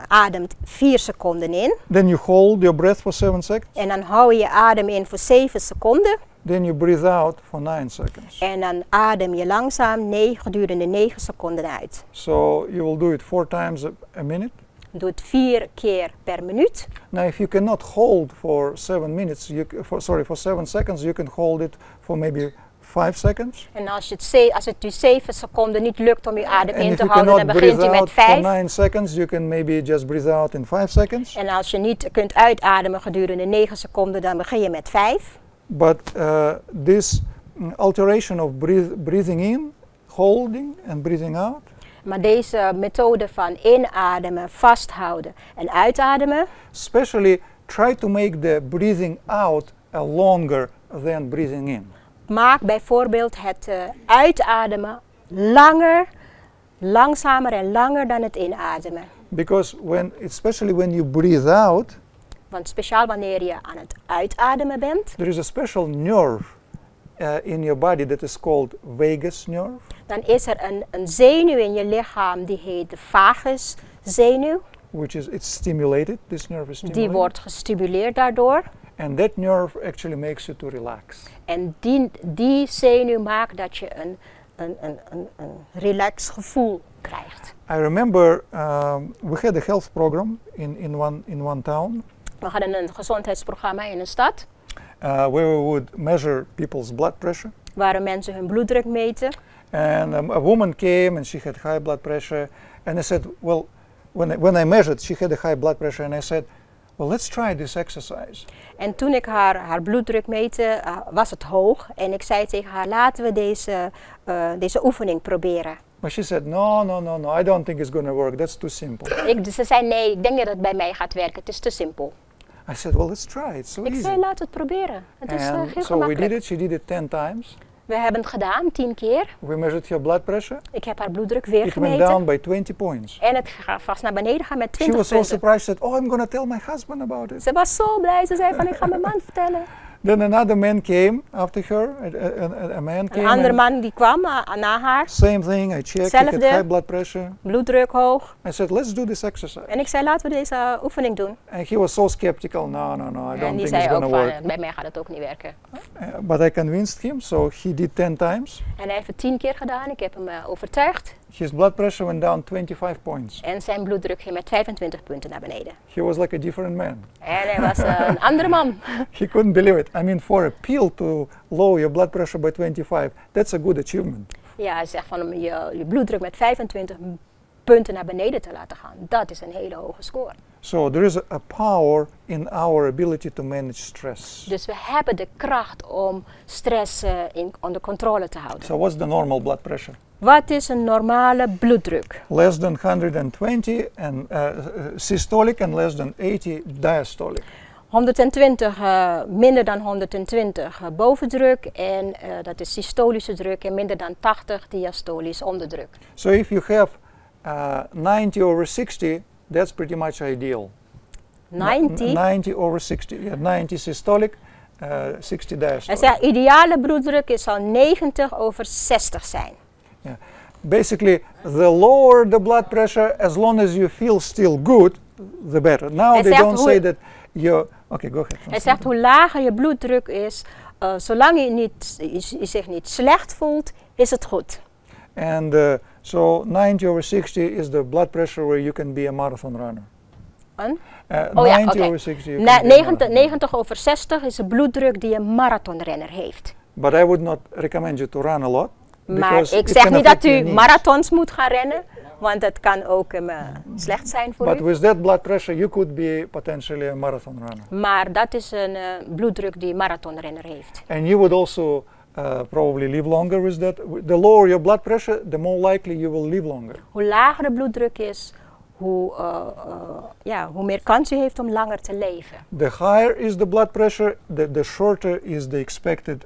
ademt 4 seconden in. Then you hold your breath for 7 seconds. En dan hou je adem in voor 7 seconden. Then you breathe out for 9 seconds. En dan adem je langzaam gedurende 9 seconden uit. So you will do it 4 times a minute. Doe het 4 keer per minuut. Now, if you cannot hold for 7 minutes, for 7 seconds, you can hold it for maybe 5 seconds. En als het u 7 seconden niet lukt om uw adem in te you houden, dan cannot begint breathe u met out for 5. 9 seconds, you can maybe just breathe out in 5 seconds. En als je niet kunt uitademen gedurende 9 seconden, dan begin je met 5. But this alteration of breathing in, holding and breathing out, Maar deze methode van inademen, vasthouden en uitademen, especially try to make the breathing out longer than breathing in. maakt bijvoorbeeld het uitademen langer, langzamer en langer dan het inademen. Because especially when you breathe out, Want speciaal wanneer je aan het uitademen bent, there is a special nerve in your body that is called vagus nerve. dan is er een zenuw in je lichaam die heet de vaguszenuw. It's stimulated, this nerve is stimulated. Die wordt gestimuleerd daardoor. And that nerve actually makes you to relax. En die zenuw maakt dat je een relaxed gevoel krijgt. I remember we had a health program in one town. We hadden een gezondheidsprogramma in een stad. Where we would measure people's blood pressure. Waar mensen hun bloeddruk meten. And a woman came and she had high blood pressure. And I said, well, when I measured, she had a high blood pressure. And I said, well, let's try this exercise. En toen ik haar bloeddruk meette, was het hoog. En ik zei tegen haar, laten we deze oefening proberen. But she said, no, I don't think it's going to work. That's too simple. Ze zei, nee, ik denk niet dat het bij mij gaat werken. Het is te simpel. I said, well, let's try. It's so easy. Ik zei, laten we het proberen. Het is heel so gemakkelijk. we did it. She did it 10 times. We hebben het gedaan, 10 keer. We measured her blood pressure. Ik heb haar bloeddruk weer It gemeten. went down by 20 points. En het gaat vast naar beneden gaan met 20 She was so punten. surprised. She said, oh, I'm going to tell my husband about it. Ze was zo blij. Ze zei van, ik ga mijn man vertellen. Then another man came after her. A man came. Een andere man die kwam na haar. Same thing. I checked. He had high blood pressure. Bloeddruk hoog. I said, let's do this exercise. En ik zei, laten we deze oefening doen. And he was so skeptical. No, I don't En think die it's zei going ook to van, work. bij mij gaat het ook niet werken. But I convinced him, so he did 10 times. En hij heeft het 10 keer gedaan. Ik heb hem overtuigd. His blood pressure went down 25 points. En zijn bloeddruk ging met 25 punten naar beneden. He was like a different man. En hij was een andere man. He couldn't believe it. I mean, for a pill to lower your blood pressure by 25, that's a good achievement. Ja, hij zegt van om je bloeddruk met 25 punten naar beneden te laten gaan. Dat is een hele hoge score. So there is a power in our ability to manage stress. Dus we hebben de kracht om stress onder controle te houden. So what's the normal blood pressure? Wat is een normale bloeddruk? Less than 120 and systolic and less than 80 diastolic. 120, minder dan 120 bovendruk en dat is systolische druk en minder dan 80 diastolisch onderdruk. So if you have 90 over 60, that's pretty much ideal. 90? 90 over 60. Yeah, 90 systolic, 60 diastolic. De ideale bloeddruk is al 90 over 60 zijn. Yeah. Basically, the lower the blood pressure, as long as you feel still good, the better. Now they don't say that you. Okay, go ahead. Hij zegt hoe lager je bloeddruk is, zolang je zich niet slecht voelt, is het goed. And so 90 over 60 is the blood pressure where you can be a marathon runner. 90 over 60. 90 over 60 is de bloeddruk die een marathonrenner heeft. But I would not recommend you to run a lot. Maar ik zeg niet dat u marathons moet gaan rennen, want het kan ook slecht zijn voor u. But with that blood pressure you could be potentially a marathon runner. Maar dat is een bloeddruk die een marathonrenner heeft. And you would also probably live longer with that. The lower your blood pressure, the more likely you will live longer. Hoe lager de bloeddruk is, hoe meer kans u heeft om langer te leven. The higher is the blood pressure, the shorter is the expected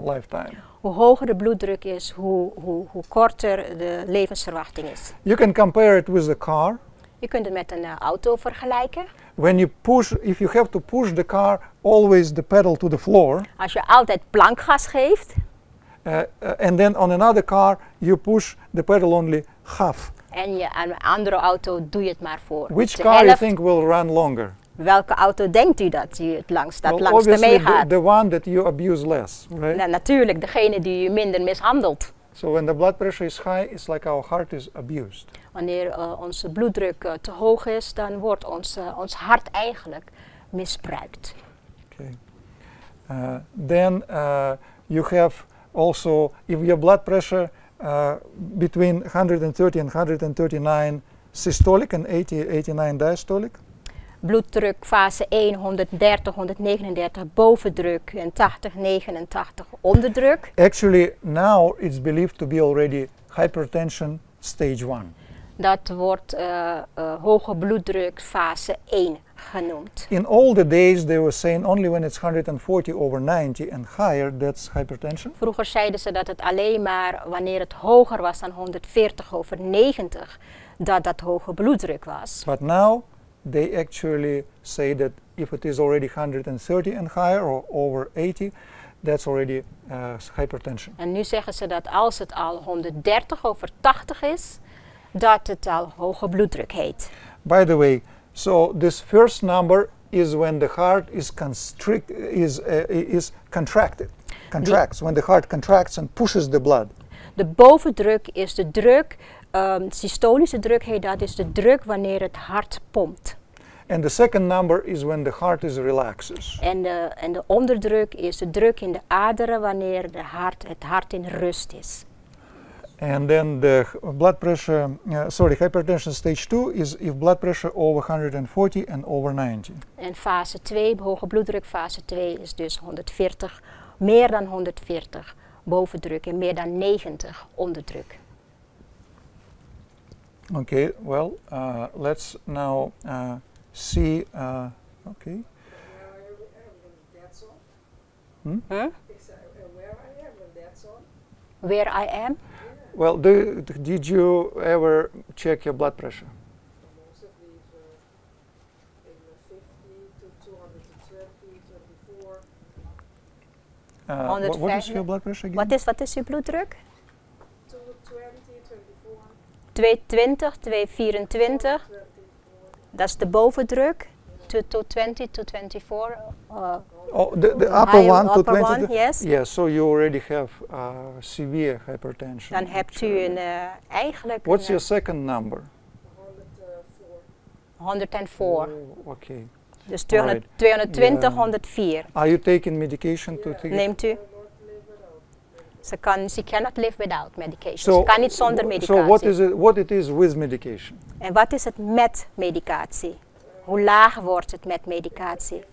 lifetime. Hoe hoger de bloeddruk is, hoe korter de levensverwachting is. You can compare it with the car. Je kunt het met een auto vergelijken. When you push, if you have to push the car, always the pedal to the floor. Als je altijd plankgas geeft. And then on another car, you push the pedal only half. En aan een andere auto doe je het maar voor Which de car helft. you think will run longer? Welke auto denkt u dat u het langst Well, meegaat? the one that you abuse less, right? Nou, natuurlijk, degene die u minder mishandelt. So when the blood pressure is high, it's like our heart is abused. Wanneer onze bloeddruk te hoog is, dan wordt ons hart eigenlijk misbruikt. Okay. Then you have also if your blood pressure between 130 and 139 systolic and 89 diastolic. Bloeddruk fase 1 130, 139 bovendruk en 80, 89 onderdruk. Actually, now it's believed to be already hypertension stage 1. Dat wordt hoge bloeddruk fase 1 genoemd. In all the days they were saying only when it's 140 over 90 and higher, that's hypertension. Vroeger zeiden ze dat het alleen maar wanneer het hoger was dan 140 over 90 dat hoge bloeddruk was. But now they actually say that if it is already 130 and higher or over 80, that's already hypertension. En nu zeggen ze dat als het al 130 over 80 is, dat het al hoge bloeddruk heet. By the way, so this first number is when the heart is contracts, when the heart contracts and pushes the blood. De bovendruk is de druk, systolische druk heet dat, is de druk wanneer het hart pompt. And the second number is when the heart is relaxes. En de onderdruk is de druk in de aderen wanneer het hart in rust is. And then the blood pressure, hypertension stage 2 is if blood pressure over 140 and over 90. En fase 2, hoge bloeddruk fase 2 is dus 140, meer dan 140 bovendruk en meer dan 90 onderdruk. Okay, well, let's now see, okay. Where I am? Well, did you ever check your blood pressure? Most of these in the 50 to 220, 24. What is your blood pressure again? Wat is uw bloeddruk? 220, 220, 24. 224. Dat is de bovendruk. 220 to 24. The upper one, upper 220. one, yes. Yes, so you already have severe hypertension. Dan hebt u eigenlijk What's your second number? 104. Okay. Dus Alright. 220, Yeah. 104. Are you taking medication to take? Neemt u? She cannot live without medication. So, Ze kan niet zonder medicatie. So what it is with medication? En wat is het met medicatie? Hoe laag wordt het met medicatie?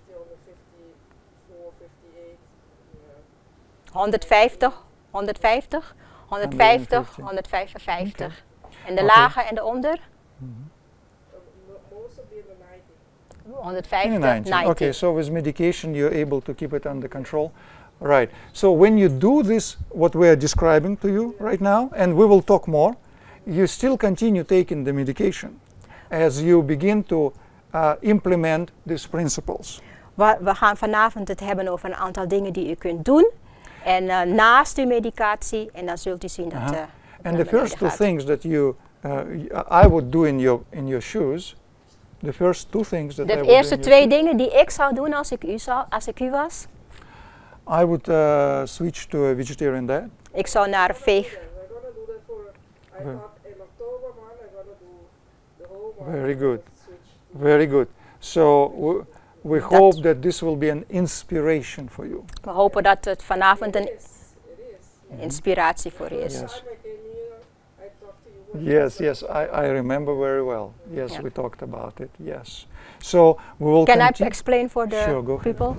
150, 150, 150, 155. En de lage en de onder? 150, 90. Okay, so with medication you're able to keep it under control. Right. So when you do this, what we are describing to you right now, and we will talk more, you still continue taking the medication as you begin to implement these principles. We gaan vanavond het hebben over een aantal dingen die u kunt doen. En naast uw medicatie, en dan zult u zien dat and the first two things that I would do in your shoes, the first two things that I would do. De eerste twee dingen die ik zou doen als ik u was. I would switch to a vegetarian diet. Ik zou naar Very good. Very good. So we hope that this will be an inspiration for you. We hopen dat het vanavond een inspiratie voor u is. Yes, I remember very well. Yes, we talked about it. Yes. So we will Can I explain for the Sure, go people?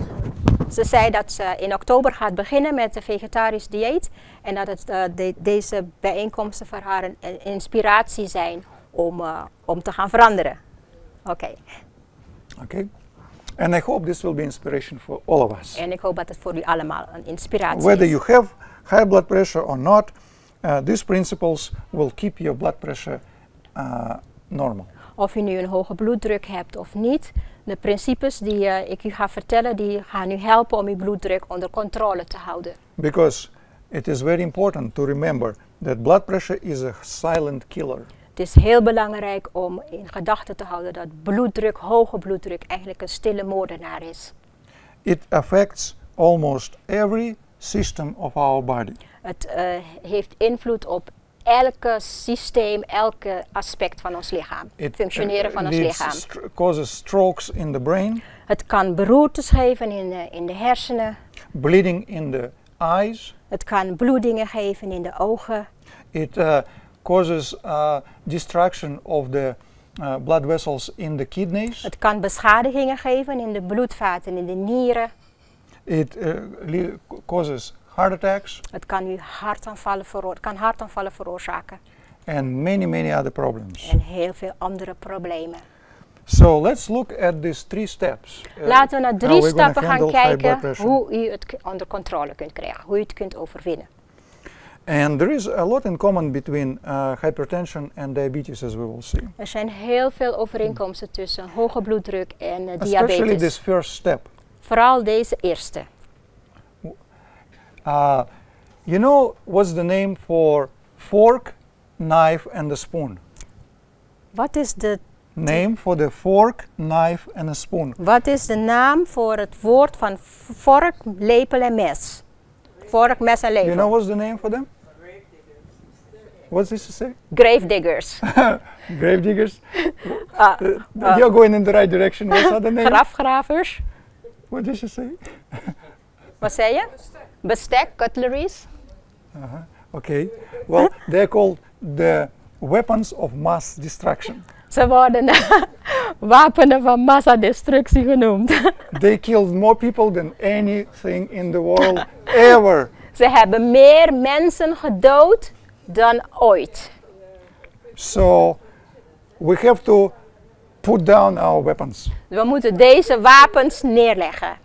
Ze zei dat ze in oktober gaat beginnen met een vegetarisch dieet en dat deze bijeenkomsten voor haar een inspiratie zijn om te gaan veranderen. Oké. Okay. And I hope this will be inspiration for all of us. En ik hoop dat het voor u allemaal een inspiratie Whether is. you have high blood pressure or not, these principles will keep your blood pressure normal. Of u nu een hoge bloeddruk hebt of niet, de principes die ik u ga vertellen, die gaan u helpen om uw bloeddruk onder controle te houden. Because it is very important to remember that blood pressure is a silent killer. Het is heel belangrijk om in gedachten te houden dat bloeddruk, hoge bloeddruk, eigenlijk een stille moordenaar is. It affects almost every system of our body. Het heeft invloed op elke systeem, elke aspect van ons lichaam. Het functioneren van ons lichaam. Causes strokes in the brain. Het kan beroertes geven in de hersenen. Bleeding in the eyes. Het kan bloedingen geven in de ogen. It causes destruction of the blood vessels in the kidneys. Het kan beschadigingen geven in de bloedvaten en in de nieren. It causes heart attacks Het kan u hartaanvallen veroorzaken. and many other problems. En heel veel andere problemen. So let's look at these 3 steps. Laten we naar how 3 we're gonna stappen gaan handle high blood kijken pressure. hoe u het onder controle kunt krijgen. Hoe u het kunt overwinnen. And there is a lot in common between hypertension and diabetes, as we will see. Er zijn heel veel overeenkomsten tussen hoge bloeddruk en Especially diabetes. this first step. Vooral deze eerste. You know what's the name for fork, knife and the spoon? Wat is de Name for the fork, knife and a spoon. Wat is de naam voor het woord van vork, lepel en mes? Vork, mes en lepel. You know what's the name for them? What's this to say? Grave diggers. Grave diggers? You're going in the right direction. What's other name? Grafgravers. What did you say? Wat zei je? Bestek, cutleries. Okay. Well, they're called the weapons of mass destruction. Ze worden wapenen van massadestructie genoemd. They killed more people than anything in the world ever. Ze hebben meer mensen gedood dan ooit. So we have to put down our weapons. We moeten deze wapens neerleggen.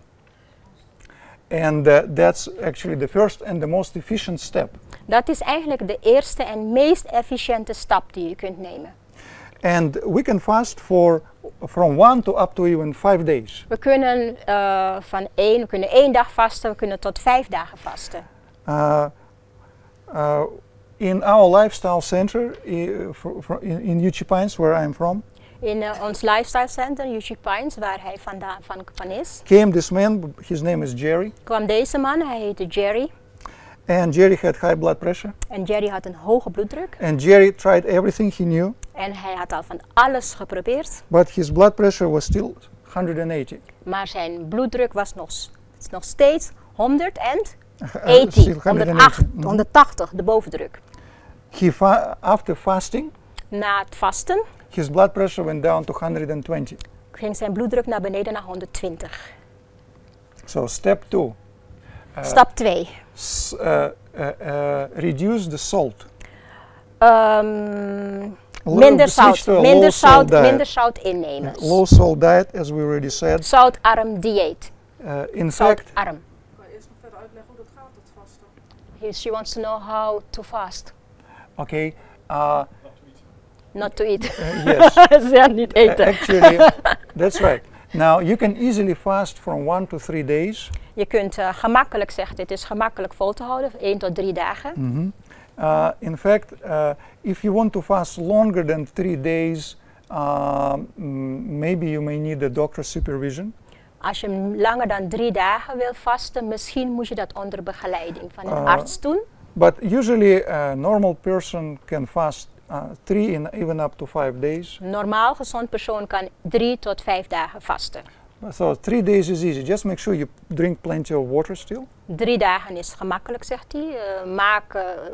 And that's actually the first and the most efficient step. Dat is eigenlijk de eerste en meest efficiënte stap die je kunt nemen. And we can fast for from 1 to up to even 5 days. We kunnen we kunnen 1 dag vasten, we kunnen tot 5 dagen vasten. In our lifestyle center in Uchee, where I'm from, In ons lifestyle center, Uchee Pines, waar hij van is, came this man. His name is Jerry. kwam deze man, hij heette Jerry. And Jerry had high blood pressure. En Jerry had een hoge bloeddruk. And Jerry tried everything he knew. En hij had al van alles geprobeerd. But his blood pressure was still 180. Maar zijn bloeddruk was nog steeds 180, Still 180. 180, de bovendruk. After fasting, Na het vasten his blood pressure went down to 120. ging zijn bloeddruk naar beneden naar 120. So step 2. Stap 2. Reduce the salt. Minder zout innemen. Low salt diet, as we already said. Zoutarm dieet. In fact, Zoutarm. Kan je eerst nog verder uitleggen hoe dat gaat, dat vasten? She wants to know how to fast. okay, Not to eat. yes. Ze gaat niet eten. Actually, that's right. Now you can easily fast from 1 to 3 days. Je kunt gemakkelijk zeggen, dit is gemakkelijk vol te houden, 1 tot 3 dagen. In fact, if you want to fast longer than 3 days, maybe you may need a doctor's supervision. Als je langer dan 3 dagen wil vasten, misschien moet je dat onder begeleiding van een arts doen. But usually a normal person can fast 3 and even up to 5 days. Normaal gezond persoon kan 3 tot 5 dagen vasten. So 3 days is easy. Just make sure you drink plenty of water still. 3 dagen is gemakkelijk, zegt hij.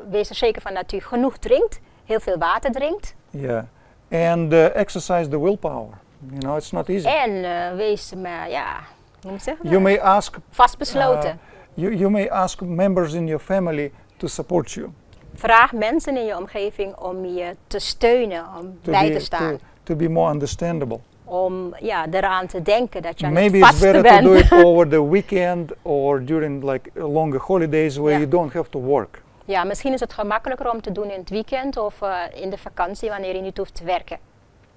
Wees er zeker van dat u genoeg drinkt, heel veel water drinkt. Yeah, and exercise the willpower. You know, it's not easy. En wees maar, ja, hoe moet ik zeggen? You may ask. Vastbesloten. You may ask members in your family to support you. Vraag mensen in je omgeving om je te steunen, om bij te staan. To be more understandable. Om eraan te denken dat je aan Maybe het it's vasten better bent. to do it over the weekend or during like longer holidays where you don't have to work. Ja, misschien is het gemakkelijker om te doen in het weekend of in de vakantie wanneer je niet hoeft te werken.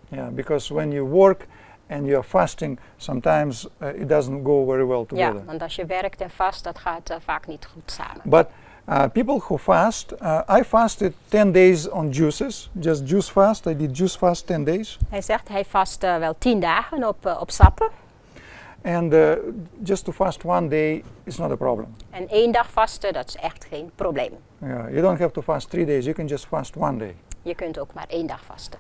Yeah, because when you work and you're fasting, sometimes it doesn't go very well together. Ja, want als je werkt en vast, dat gaat vaak niet goed samen. But people who fast, I fasted 10 days on juices, just juice fast. I did juice fast 10 days. Hij zegt hij vast wel 10 dagen op sappen. And just to fast 1 day is not a problem. En 1 dag vasten, dat is echt geen probleem. Yeah, you don't have to fast 3 days. You can just fast 1 day. Je kunt ook maar 1 dag vasten.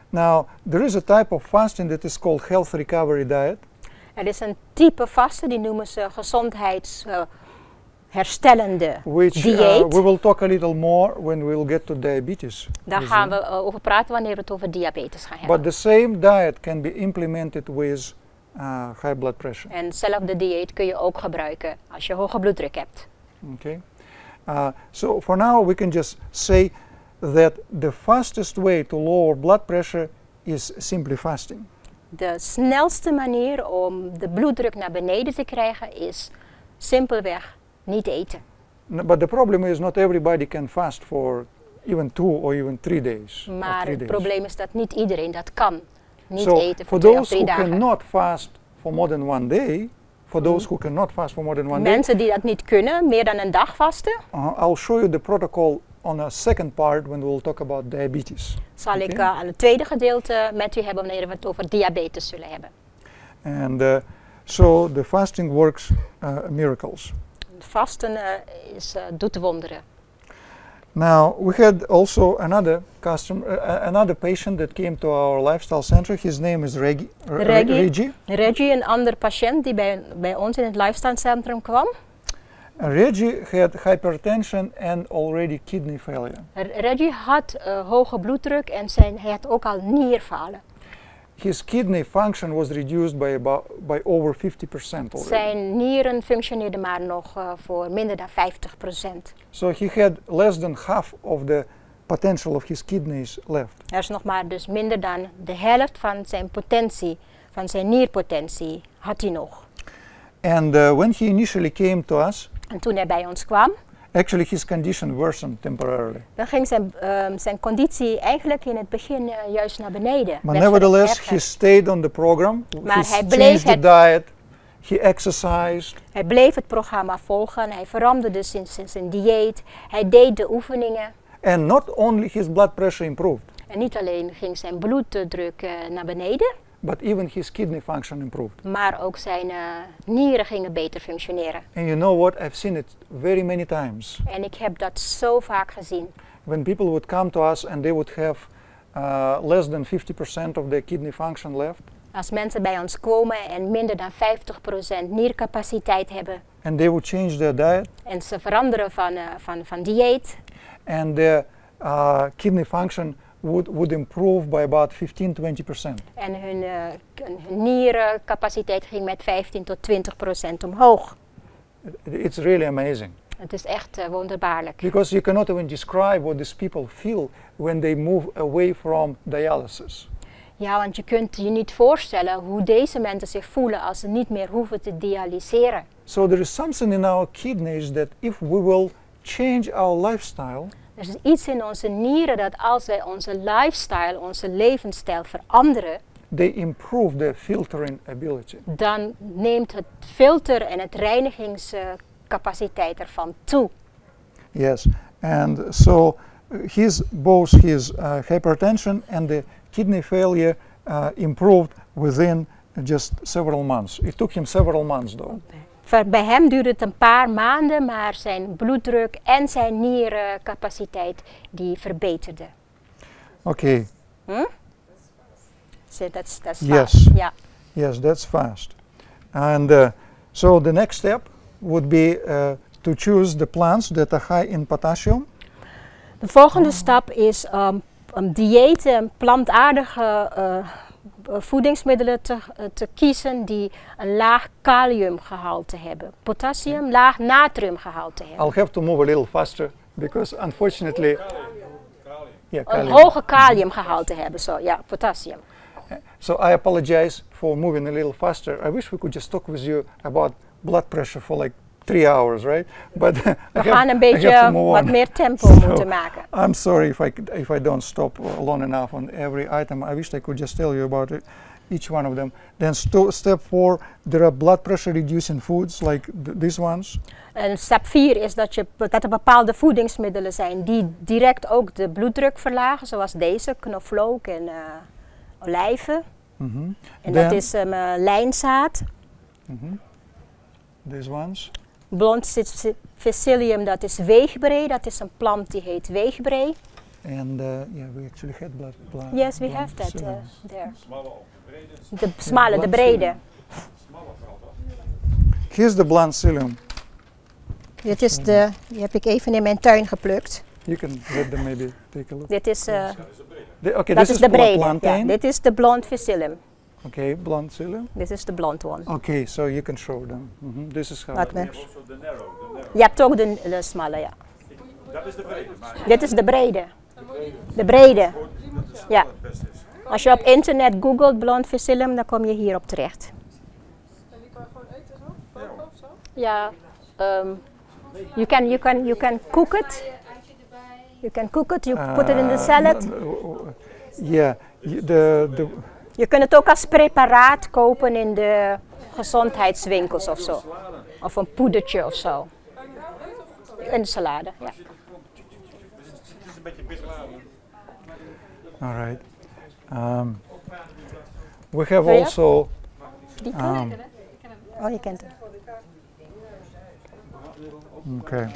Now there is a type of fasting that is called health recovery diet. Er is een type vasten, die noemen ze gezondheidsherstellende dieet. We will talk a little more when we will get to diabetes. Daar gaan we over praten wanneer we het over diabetes gaan hebben. But the same diet can be implemented with high blood pressure. En hetzelfde dieet kun je ook gebruiken als je hoge bloeddruk hebt. Okay. So for now we can just say that the fastest way to lower blood pressure is simply fasting. De snelste manier om de bloeddruk naar beneden te krijgen is simpelweg niet eten. But the problem is not everybody can fast for even 2 or even 3 days. Maar het probleem is dat niet iedereen dat kan. Niet So eten voor 2 of 3 dagen. for those who cannot fast for more than 1 day, for those who cannot fast for more than 1 day, mensen die dat niet kunnen, meer dan een dag vasten, I'll show you the protocol on a second part when we'll talk about diabetes. Zal ik aan het tweede gedeelte met u hebben wanneer we het over diabetes zullen hebben. And so the fasting works miracles. Vasten doet wonderen. Now we had also another another patient that came to our lifestyle center. His name is Reggie. Reggie, een ander patiënt die bij ons in het lifestyle centrum kwam. Reggie had hypertension and already kidney failure. Reggie had hoge bloeddruk en hij had ook al nierfalen. His kidney function was reduced by over 50% already. Zijn nieren functioneerden maar nog voor minder dan 50%. So he had less than half of the potential of his kidneys left. Er is nog maar dus minder dan de helft van zijn potentie, van zijn nierpotentie had hij nog. And when he initially came to us, en toen hij bij ons kwam, actually his condition worsened temporarily. Dan ging zijn conditie eigenlijk in het begin juist naar beneden. But nevertheless, he stayed on the program. Maar he changed the diet. He exercised. Hij bleef het programma volgen. Hij veranderde zijn dieet. Hij deed de oefeningen. And not only his blood pressure improved. En niet alleen ging zijn bloeddruk naar beneden. But even his kidney function improved. Maar ook zijn nieren gingen beter functioneren. And you know what? I've seen it very many times. En ik heb dat zo vaak gezien. When people would come to us and they would have less than 50% of their kidney function left. Als mensen bij ons komen en minder dan 50% niercapaciteit hebben. And they would change their diet. En ze veranderen van dieet. And their kidney function would improve by about 15-20%. En hun niercapaciteit ging met 15 tot 20% omhoog. It's really amazing. Het is echt wonderbaarlijk. Because you cannot even describe what these people feel when they move away from dialysis. Ja, want je kunt je niet voorstellen hoe deze mensen zich voelen als ze niet meer hoeven te dialyseren. So there is something in our kidneys that if we will change our lifestyle. Er is iets in onze nieren dat als wij onze lifestyle, onze levensstijl veranderen, they improve their filtering ability. Dan neemt het filter en het reinigingscapaciteit ervan toe. Yes, and so both his hypertension and the kidney failure improved within just several months. It took him several months though. Bij hem duurde het een paar maanden, maar zijn bloeddruk en zijn niercapaciteit die verbeterde. Okay. So that's yes. fast. Yeah. Yes, that's fast. And so the next step would be to choose the plants that are high in potassium. De volgende stap is om diëten, plantaardige voedingsmiddelen te kiezen die een laag kaliumgehalte hebben. Potassium, laag natriumgehalte hebben. I'll have to move a little faster because unfortunately een hoge kaliumgehalte hebben, so ja, potassium. So I apologize for moving a little faster. I wish we could just talk with you about blood pressure for like 3 hours, right? But we gaan een beetje wat meer tempo moeten maken. I'm sorry if I don't stop long enough on every item. I wish I could just tell you about each one of them. Then step 4, there are blood pressure reducing foods like these ones. En stap 4 is dat er bepaalde voedingsmiddelen zijn die direct ook de bloeddruk verlagen, zoals deze, knoflook en olijven. En dat is lijnzaad. These ones. Blond Psyllium, dat is weegbree. Dat is een plant die heet weegbree. And yeah, we actually had blood. Yes, we have that there. De smalle, de brede. Here's the blunt psyllium. Dit is de, die heb ik even in mijn tuin geplukt. You can let them maybe take a look. Dit is, Okay, dat this is de brede. plantain. Ja, dit is de blond psyllium. Okay, blunt psyllium. Dit is de blond one. Okay, so you can show them. This is how. Laat me. Also the narrow. Je hebt ook de smalle, ja. Dat is de brede. Maar Dit is de brede. De brede. Ja. het beste is. Als je op internet googelt blond psyllium, dan kom je hierop terecht. En die kan je gewoon eten zo? Koken of zo? Ja, you can cook it. You can cook it, you put it in the salad. Yeah, Je kunt het ook als preparaat kopen in de gezondheidswinkels of zo. Of een poedertje of zo. In de salade, ja. Het is een beetje bisladen. all right. We have also. Oh, je kent het. Okay.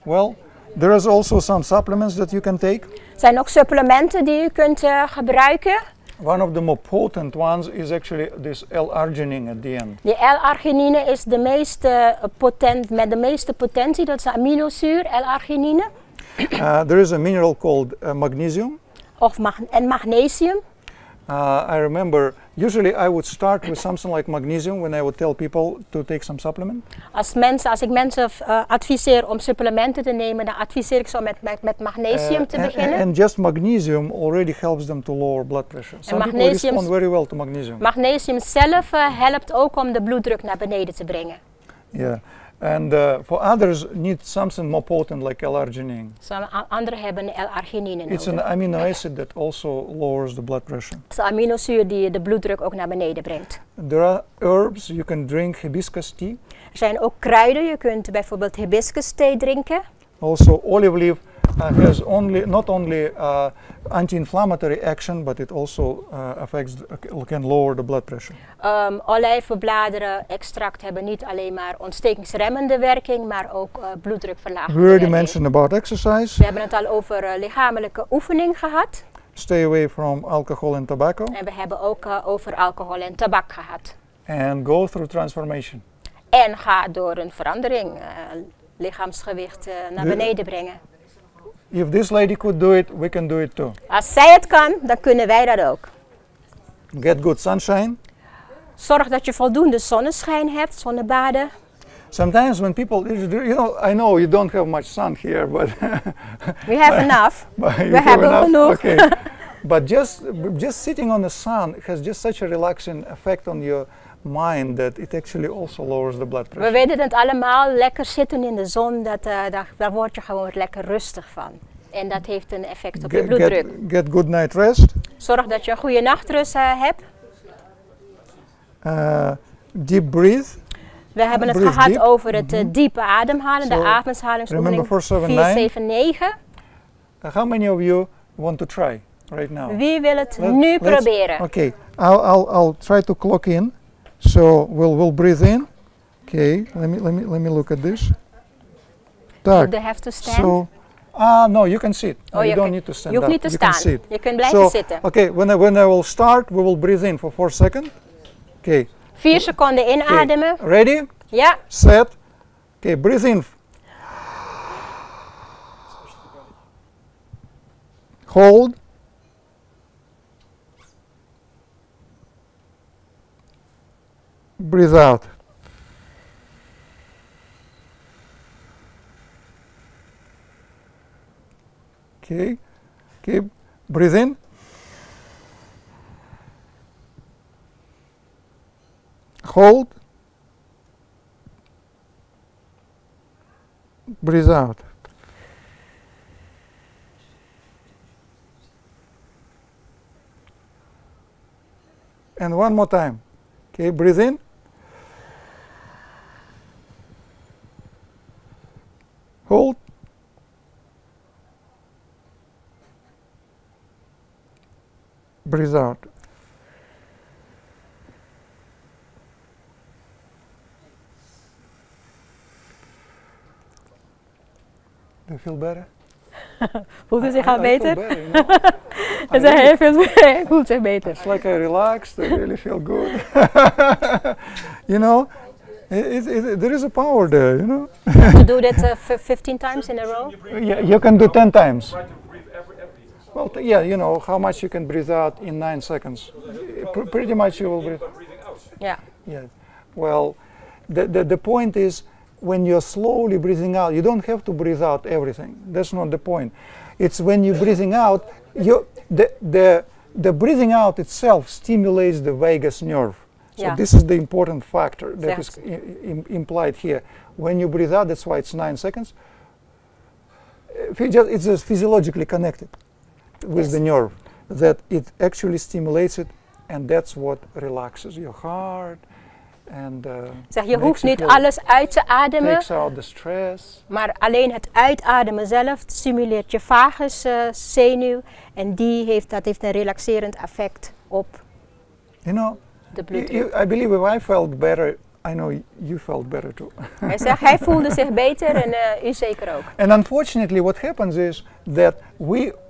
Well, there is also some supplements that you can take. Er zijn ook supplementen die u kunt gebruiken. One of the more potent ones is actually this L-arginine at the end. Die L-arginine is de meeste met de meeste potentie, dat is de aminozuur, L-arginine. There is a mineral called magnesium. En magnesium. I remember usually I would start with something like magnesium when I would tell people to take some supplement. Als ik mensen adviseer om supplementen te nemen, dan adviseer ik zo met magnesium te beginnen. And just magnesium already helps them to lower blood pressure. Some people respond very well to magnesium. Magnesium zelf helpt ook om de bloeddruk naar beneden te brengen. Yeah, and for others need something more potent like L-arginine. Anderen hebben L-arginine nodig. It's an amino acid that also lowers the blood pressure. Het is een aminozuur die de bloeddruk ook naar beneden brengt. There are herbs, you can drink hibiscus tea. Er zijn ook kruiden, je kunt bijvoorbeeld hibiscus thee drinken. Also olive leaf has not only anti-inflammatory action, but it also can lower the blood pressure. Olijvenbladeren extract hebben niet alleen maar ontstekingsremmende werking, maar ook bloeddrukverlagende We already werking. mentioned about exercise. We hebben het al over lichamelijke oefening gehad. Stay away from alcohol and tobacco. En we hebben ook over alcohol en tabak gehad. And go through transformation. En ga door een verandering, lichaamsgewicht naar beneden brengen. If this lady could do it, we can do it too. Als zij het kan, dan kunnen wij dat ook. Get good sunshine. Zorg dat je voldoende zonneschijn hebt, zonnebaden. Sometimes when people, I know you don't have much sun here, but We have enough. we hebben genoeg. Okay. But just sitting on the sun has just such a relaxing effect on your mind that it actually also lowers the blood pressure. We weten het allemaal, lekker zitten in de zon, daar word je gewoon lekker rustig van. En dat heeft een effect op je bloeddruk. Get good night rest. Zorg dat je een goede nachtrust hebt. Deep breathe. We hebben het Breathe gehad deep. over het diepe ademhalen, de ademhalingsoefening 4-7-9. How many of you want to try right now? Wie wil het nu proberen? Okay, I'll try to clock in. So we'll breathe in. Okay, let me look at this. Do they have to stand? So, no, you can sit. You don't need to stand Je hoeft niet te staan. Je kunt blijven zitten. Okay, when I will start, we will breathe in for 4 seconds. Okay. 4 seconden inademen. Okay. Ready? Ja. Set. Okay, breathe in. Hold. Breathe out. Okay. Breathe in. Hold. Breathe out. And one more time. Okay, breathe in. Hold. Breathe out. Do you feel better? Voelt u zich al beter? Better, Hij voelt zich beter. It's like I relaxed, I really feel good. You know, there is a power there, you know. To do that 15 times in a row? Yeah, you can do 10 times. Try to breathe every. Well, yeah, you know, how much you can breathe out in 9 seconds. Pretty much you will breathe. Breathing out. Ja. Yeah. Well, the point is, when you're slowly breathing out, you don't have to breathe out everything. That's not the point. It's when you're breathing out, the breathing out itself stimulates the vagus nerve. So Yeah. this is the important factor that is Zegt. implied here. When you breathe out, that's why it's 9 seconds. It's just physiologically connected with Yes. the nerve, that it actually stimulates it, and that's what relaxes your heart. And Zeg, je makes hoeft you niet feel- alles uit te ademen, takes out the stress. maar alleen het uitademen zelf stimuleert je vaguszenuw en dat heeft een relaxerend effect op You know, de bloeddruk. I believe if I felt better, I know you felt better too. Hij zegt, hij voelde zich beter en u zeker ook. And unfortunately, what happens is that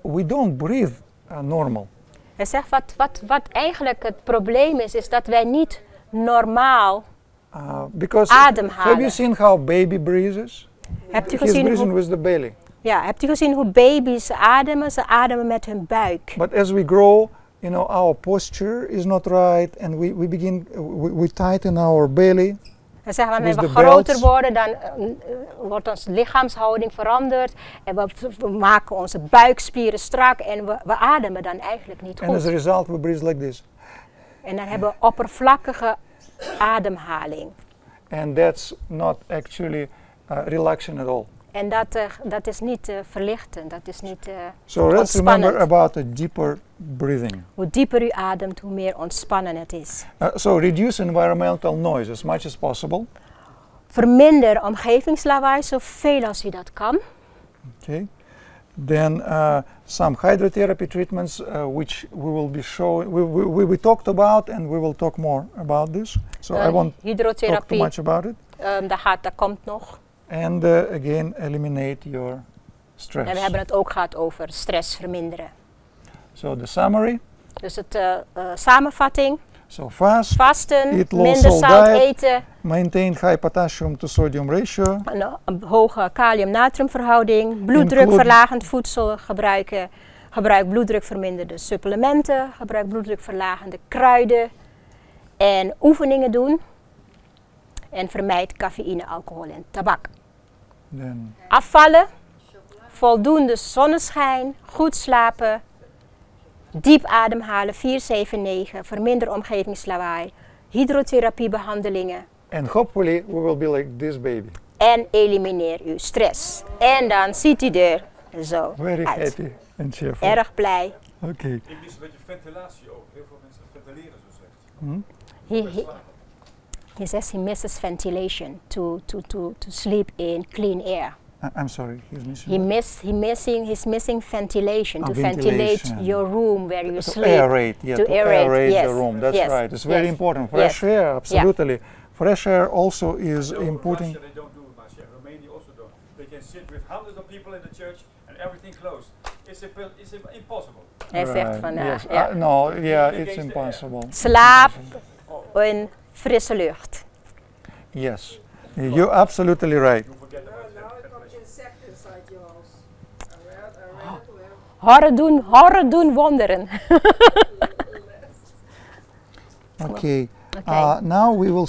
we don't breathe normal. Hij zegt, wat eigenlijk het probleem is dat wij niet normaal Because ademhalen. have you seen how baby breathes? Hebt u He's gezien breathing hoe, with the belly. ja, hebt u gezien hoe baby's ademen? Ze ademen met hun buik. But as we grow, you know, our posture is not right, and we tighten our belly. Hij zegt, wanneer With we the groter belts. worden, dan wordt onze lichaamshouding veranderd. En we maken onze buikspieren strak en we ademen dan eigenlijk niet And as a goed. result, we breathe like this. En dan hebben we oppervlakkige ademhaling. And that's not actually relaxing at all. En dat is niet verlichtend, dat is niet So let's remember ontspannend. about a deeper breathing. Hoe dieper u ademt, hoe meer ontspannen het is. So reduce environmental noise as much as possible. Verminder omgevingslawaai zoveel als u dat kan. Okay. Then some hydrotherapy treatments, which we will be showing. We talked about, and we will talk more about this. So I won't talk too Hydrotherapie, much about it. dat komt nog. And again, eliminate your stress. En we hebben het ook gehad over stress verminderen. So the summary. Dus het samenvatting, So fast, vasten, Eat low minder salt zout diet. eten, maintain high potassium to sodium ratio. een hoge kalium-natriumverhouding, bloeddrukverlagend voedsel gebruiken, gebruik bloeddrukverminderde supplementen, gebruik bloeddrukverlagende kruiden en oefeningen doen. En vermijd cafeïne, alcohol en tabak. Then Afvallen, voldoende zonneschijn, goed slapen, diep ademhalen, 4-7-9, verminder omgevingslawaai, hydrotherapiebehandelingen and hopefully we will be like this baby. en elimineer uw stress. En dan ziet u er zo Very uit. happy and cheerful. Erg blij. Okay. Ik mis een beetje ventilatie ook. Heel veel mensen ventileren zo slecht. He says he misses ventilation to sleep in clean air. I'm sorry, he's missing. He's missing ventilation to ventilation. ventilate your room where you To sleep. aerate, yeah, To to aerate, yes, the room. That's yes, right. It's very yes, important. Fresh air, absolutely. Fresh air also is important. Russia, they don't do it much. Yeah. Romania also don't. They can sit with hundreds of people in the church and everything closed. It's impossible. Hij zegt van, yes. ja. No, yeah, it's impossible. Slaap in frisse lucht. Yes, you're absolutely right. You forget about Now it comes insect inside your house. I read it. Horren doen wonderen. Okay. Okay. Now we will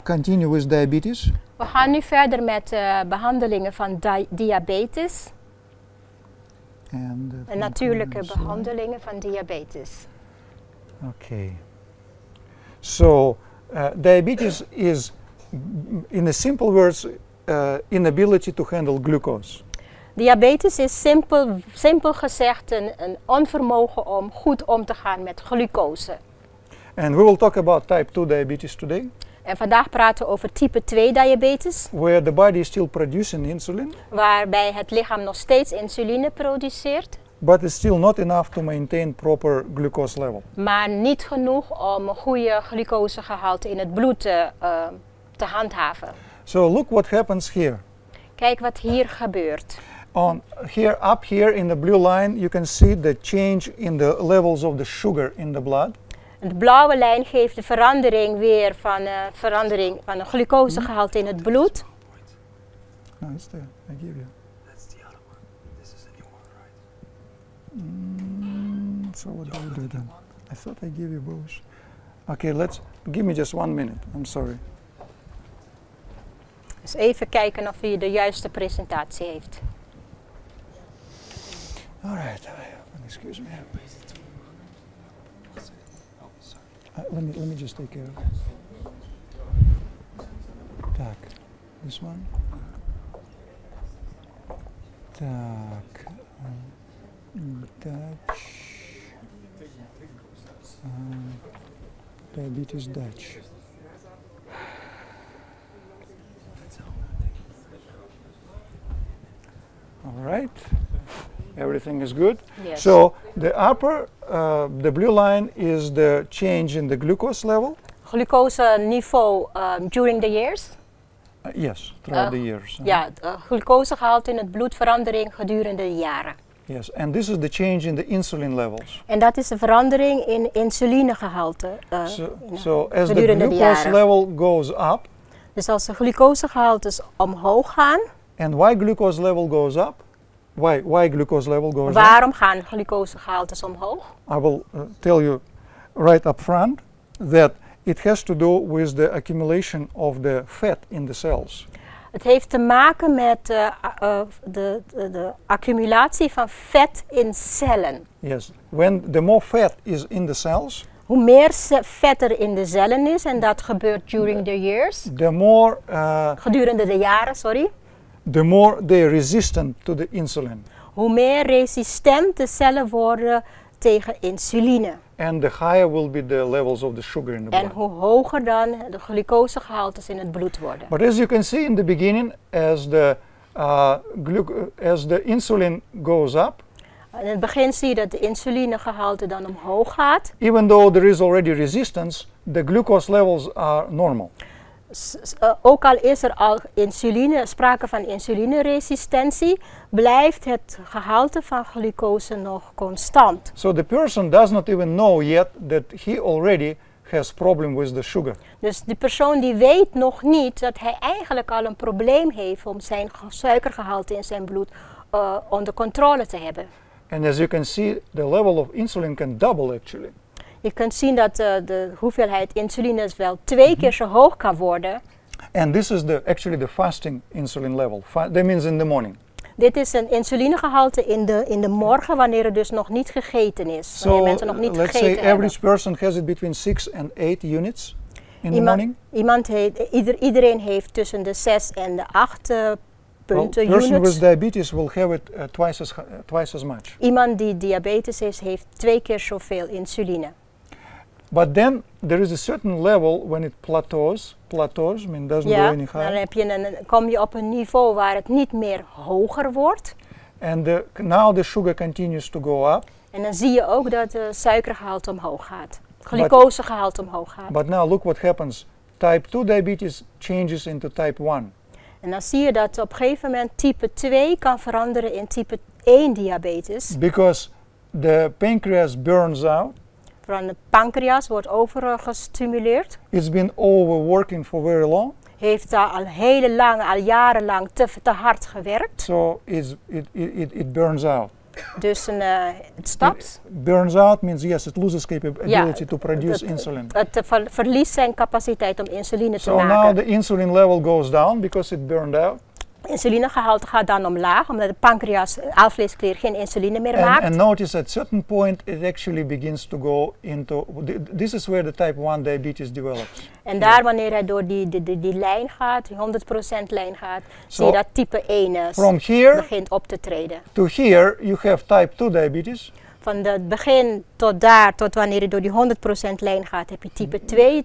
continue with diabetes. We gaan nu verder met behandelingen van diabetes. And En natuurlijke behandelingen van diabetes. Okay. So diabetes is, in a simple words, inability to handle glucose. Diabetes is simpel gezegd een onvermogen om goed om te gaan met glucose. And we will talk about type 2 diabetes today, En vandaag praten we over type 2 diabetes, where the body is still producing insulin, waarbij het lichaam nog steeds insuline produceert, but it's still not enough to maintain proper glucose level. maar niet genoeg om een goede glucosegehalte in het bloed te handhaven. So look what happens here. Kijk wat hier gebeurt. Up here in the blue line, you can see the change in the levels of the sugar in the blood. En de blauwe lijn geeft de verandering weer verandering van een glucosegehalte in het bloed. No, it's there. I give you. That's the other one. This is a new one, right? So what do we do then? I thought I gave you both. Okay, give me just 1 minute. I'm sorry. Dus even kijken of u de juiste presentatie heeft. All right. Excuse me. Let me just take care of it. Tak, this one. Tak, Dutch. Diabetes Dutch. All right. Everything is good. Yes. So the upper, the blue line is the change in the glucose level. Glucose niveau during the years. Yes, throughout the years. Ja, glucosegehalte in het bloed verandering gedurende de jaren. Yes, and this is the change in the insulin levels. En dat is de verandering in insulinegehalte So as the gedurende de glucose jaren. level goes up, Dus als de glucosegehaltes omhoog gaan, and why glucose level goes up? Why glucose level goes up? waarom gaan glucosegehaltes omhoog? I will tell you right up front that it has to do with the accumulation of the fat in the cells. Het heeft te maken met de accumulatie van vet in cellen. Yes, when the more fat is in the cells, Hoe meer vet er in de cellen is, en dat gebeurt during the years, the more gedurende de jaren, sorry. the more they're resistant to the insulin. Hoe meer resistent de cellen worden tegen insuline. And the higher will be the levels of the sugar in the En blood. hoe hoger dan de glucosegehaltes in het bloed worden. But as you can see in the beginning, as the insulin goes up, In het begin zie je dat de insulinegehalte dan omhoog gaat. even though there is already resistance, the glucose levels are normal. Ook al is er al sprake van insulineresistentie, blijft het gehalte van glucose nog constant. So the person does not even know yet that he already has problem with the sugar. Dus die persoon die weet nog niet dat hij eigenlijk al een probleem heeft om zijn suikergehalte in zijn bloed onder controle te hebben. And as you can see, the level of insulin can double actually. Je kunt zien dat de hoeveelheid insuline wel 2 keer zo hoog kan worden. And this is actually the fasting insulin level. That means in the morning. Dit is een insulinegehalte in de morgen, wanneer er dus nog niet gegeten is. Wanneer mensen nog niet let's gegeten say hebben. average person has it between 6 and 8 units in the morning. Iedereen heeft tussen de 6 en de 8 punten, A person units. with diabetes will have it twice as much. Iemand die diabetes is, heeft 2 keer zoveel insuline. But then there is a certain level when it plateaus, doesn't go any higher. Dan kom je op een niveau waar het niet meer hoger wordt. And now the sugar continues to go up. En dan zie je ook dat de suikergehalte omhoog gaat. Glucosegehalte omhoog gaat. But now look what happens. Type 2 diabetes changes into type 1. En dan zie je dat op een gegeven moment type 2 kan veranderen in type 1 diabetes. Because the pancreas burns out. Van de pancreas wordt overgestimuleerd. It's been overworking for very long. Heeft daar al jarenlang te hard gewerkt. So it burns out. Dus het stopt. Burns out means yes, it loses capability to produce insulin. Het verliest zijn capaciteit om insuline te So maken. now the insulin level goes down because it burned out. Insulinegehalte gaat dan omlaag, omdat de pancreas, alvleesklier, geen insuline meer maakt. And notice at certain point it actually begins to go into, this is where the type 1 diabetes develops. En daar wanneer hij door die lijn gaat, die 100% lijn gaat, zie je dat type 1 begint op te treden. To here you have type 2 diabetes. Van het begin tot daar, tot wanneer je door die 100% lijn gaat, heb je type 2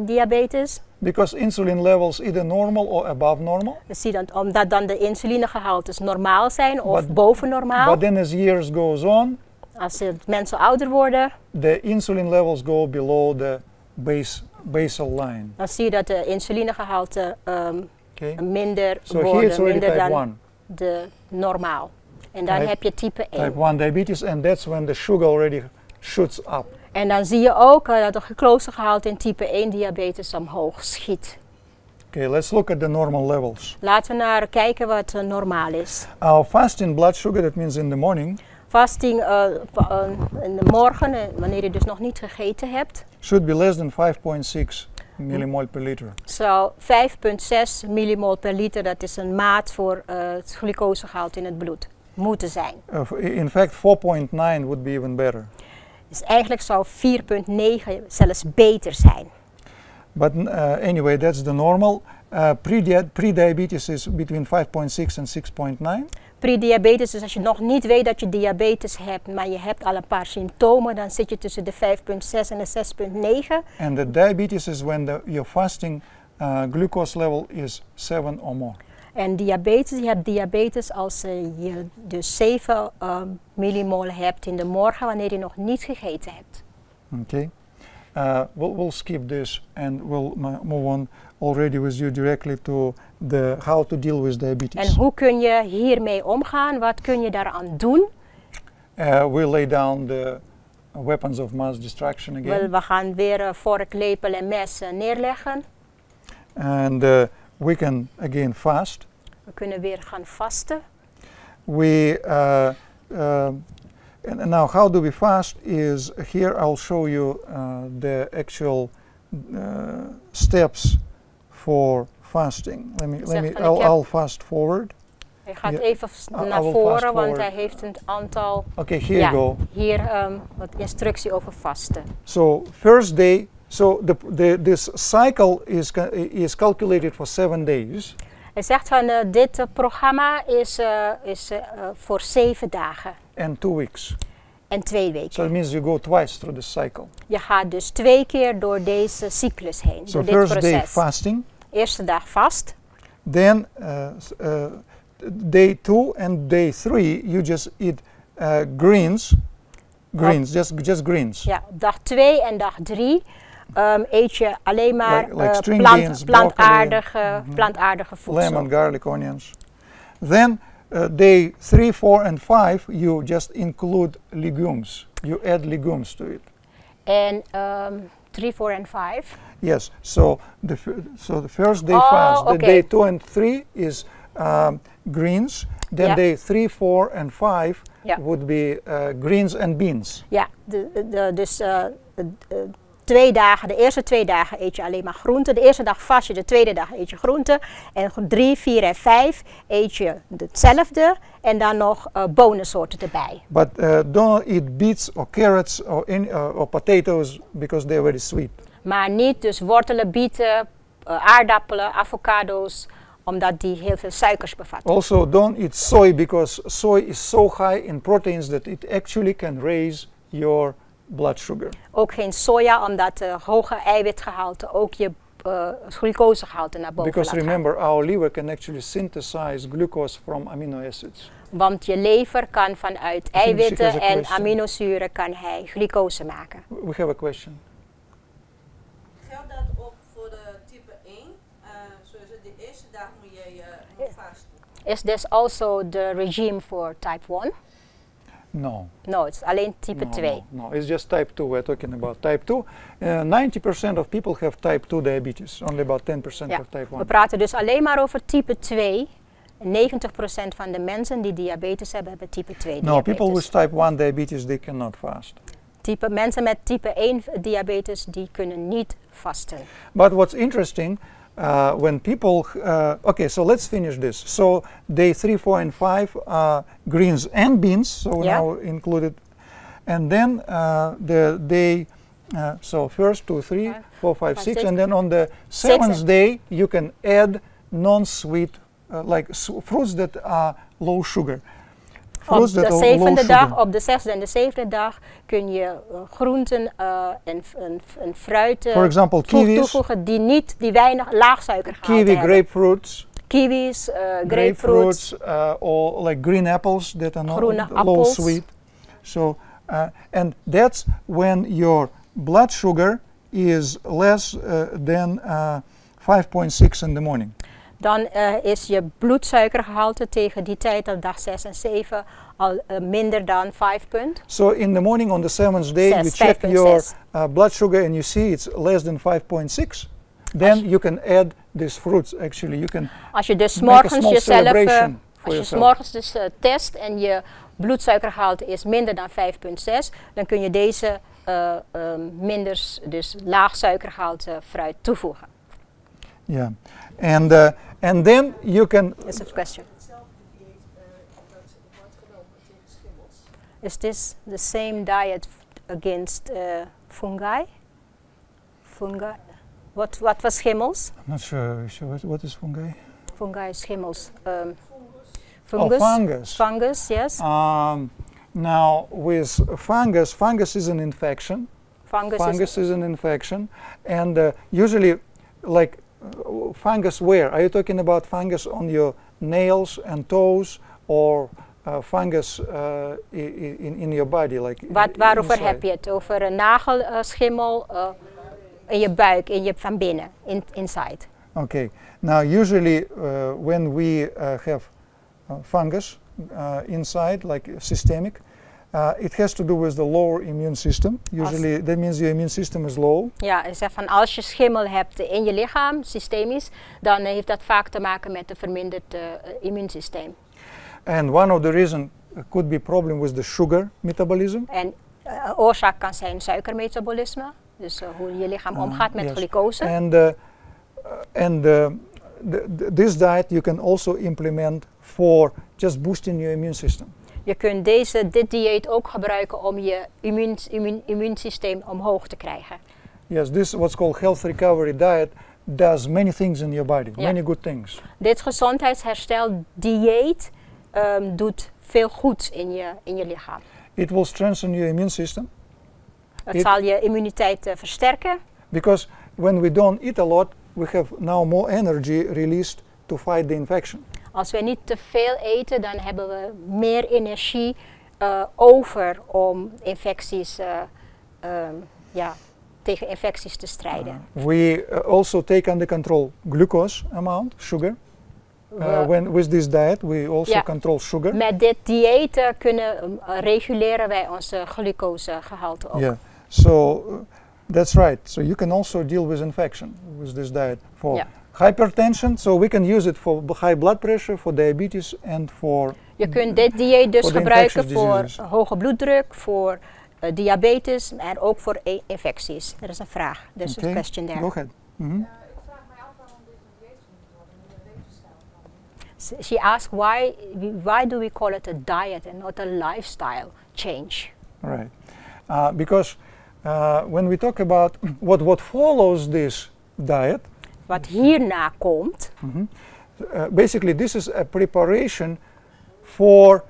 diabetes. Because insulin levels either normal or above normal. Dus zie je dan, omdat dan de insulinegehaltes normaal zijn of boven normaal. But then as years goes on, als mensen ouder worden, the insulin levels go below the basal line. Dan zie je dat de insulinegehalte minder So here it's worden, already minder type dan 1. de normaal. En dan heb je type 1. Type 1 diabetes, and that's when the sugar already shoots up. En dan zie je ook dat de glucosegehalte in type 1 diabetes omhoog schiet. Okay, let's look at the normal levels. Laten we naar kijken wat normaal is. Our fasting blood sugar, that means in the morning, Fasting in de morgen, wanneer je dus nog niet gegeten hebt, should be less than 5.6 millimole per liter. Zo 5,6 millimol per liter, dat is een maat voor het glucosegehalte in het bloed, moeten zijn. In fact, 4.9 would be even better. Dus eigenlijk zou 4,9 zelfs beter zijn. But anyway, that's the normal. Pre-diabetes is between 5.6 and 6.9. Pre-diabetes, dus als je nog niet weet dat je diabetes hebt, maar je hebt al een paar symptomen, dan zit je tussen de 5,6 en de 6,9. And the diabetes is when your fasting glucose level is 7 or more. En diabetes, je hebt diabetes als je dus 7 millimol hebt in de morgen wanneer je nog niet gegeten hebt. Okay. We'll skip this and we'll move on already with you directly to the how to deal with diabetes. En hoe kun je hiermee omgaan? Wat kun je daaraan doen? We'll lay down the weapons of mass destruction again. We gaan weer vork, lepel en mes neerleggen. And we can again fast. We kunnen weer gaan vasten. And now how do we fast is here I'll show you the actual steps for fasting. I'll fast forward. Hij gaat even naar voren, want hij heeft een aantal. Okay, here you go. Hier wat instructie over vasten. So first day, so this cycle is calculated for 7 days. Hij zegt van dit programma is voor 7 dagen. And 2 weeks. En 2 weken. So it means you go twice through the cycle. Je gaat dus 2 keer door deze cyclus heen, So door dit first proces. day fasting. Eerste dag vast. Then day 2 and day 3 you just eat greens, just greens. Ja, dag 2 en dag 3 eet je alleen maar like string beans, plantaardige voedsel. Lemon, garlic, onions. Then day 3, 4 and 5 you just include legumes. You add legumes to it. En 3, 4 en 5? Yes, so the first day fast, the day 2 and 3 is greens. Then day 3, 4 and 5 would be greens and beans. Ja, dus 2 dagen, de eerste 2 dagen eet je alleen maar groenten. De eerste dag vast je, de tweede dag eet je groenten. En 3, 4 en 5 eet je hetzelfde en dan nog bonensoorten erbij. But don't eat beets or carrots or potatoes because they're very sweet. Maar niet dus wortelen, bieten, aardappelen, avocado's, omdat die heel veel suikers bevatten. Also don't eat soy because soy is so high in proteins that it actually can raise your blood sugar. Ook geen soja, omdat hoge eiwitgehalte ook je glucosegehalte naar boven Because laat remember, our liver can actually synthesize glucose from amino acids. Want je lever kan vanuit eiwitten en aminozuren kan hij glucose maken. We have a question. Geldt dat ook voor de type 1? Zoals de eerste dag moet je vasten. Is this also the regime for type 1? No. No, it's alleen type 2. No, it's just type 2 we're talking about. Type 2, 90% of people have type 2 diabetes. Only about 10% have type 1. We praten dus alleen maar over type 2. 90% van de mensen die diabetes hebben type 2 diabetes. No, people with type 1 diabetes, they cannot fast. Mensen met type 1 diabetes, die kunnen niet vasten. But what's interesting, when people, okay, so let's finish this. So day 3, 4 and 5 greens and beans, so now included. And then the day, so first 2, 3, 4, 5, 6, and then on the 7th day you can add non-sweet, like fruits that are low sugar. Op de 7e dag, op de 6e en de 7e dag kun je groenten en fruit toevoegen die weinig laagsuiker gehalte hebben. Grapefruits. Kiwis, grapefruits. Or like green apples that are not low sweet. So, and that's when your blood sugar is less than 5.6 in the morning. dan is je bloedsuikergehalte tegen die tijd op dag 6 en 7 al minder dan 5 punt. So in the morning on the 7th day, you check 5.6. your blood sugar and you see it's less than 5.6. Then you can add these fruits. Actually, you can Als je dus make a morgens small jezelf, celebration for als je yourself. morgens dus test en je bloedsuikergehalte is minder dan 5,6, dan kun je deze dus laag suikergehalte fruit toevoegen. Yeah, and then you can. That's a question. Is this the same diet against fungi? Fungi. What was schimmels? I'm not sure what is fungi. Fungi, schimmels. Oh, fungus. Fungus, yes. Now with fungus is an infection. Fungus is an infection, and usually, like fungus where? Are you talking about fungus on your nails and toes, or fungus in your body? Like waarover inside? heb je het? Over een nagelschimmel in je buik, van binnen, inside. Okay. Now usually when we have fungus inside, like systemic, it has to do with the lower immune system. Usually that means your immune system is low. Ja, hij zegt van als je schimmel hebt in je lichaam, systemisch, dan heeft dat vaak te maken met een verminderd immuunsysteem. And one of the reasons could be problem with the sugar metabolism. En oorzaak kan zijn suikermetabolisme, dus hoe je lichaam omgaat met glucose. And this diet you can also implement for just boosting your immune system. Je kunt dit dieet ook gebruiken om je immuunsysteem omhoog te krijgen. Yes, this what's called health recovery diet does many things in your body, many good things. Dit gezondheidsherstel dieet doet veel goeds in je lichaam. It will strengthen your immune system. Het zal je immuniteit versterken. Because when we don't eat a lot, we have now more energy released to fight the infection. Als we niet te veel eten, dan hebben we meer energie over om infecties, tegen infecties te strijden. We also take under control glucose amount, sugar. With this diet, we also control sugar. Met dit dieet reguleren wij onze glucosegehalte ook. Yeah, so that's right. So you can also deal with infection with this diet for hypertension. So we can use it for high blood pressure, for diabetes, and for. Je kunt dit dieet dus gebruiken voor hoge bloeddruk, voor diabetes en ook voor infecties. Er is een vraag. There's a question there. Go ahead. Mm-hmm. She asked why do we call it a diet and not a lifestyle change? Right, because when we talk about what follows this diet, wat hierna komt, basically this is a preparation for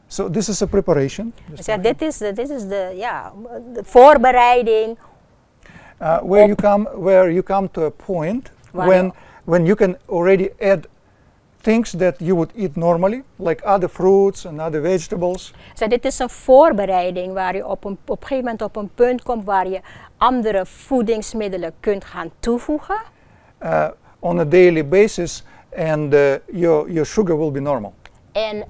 so this is a preparation. So dit is de voorbereiding. Where you come to a point when you can already add things that you would eat normally, like other fruits and other vegetables. So dit is een voorbereiding waar je op een gegeven moment op een punt komt waar je andere voedingsmiddelen kunt gaan toevoegen. On a daily basis, and your sugar will be normal. En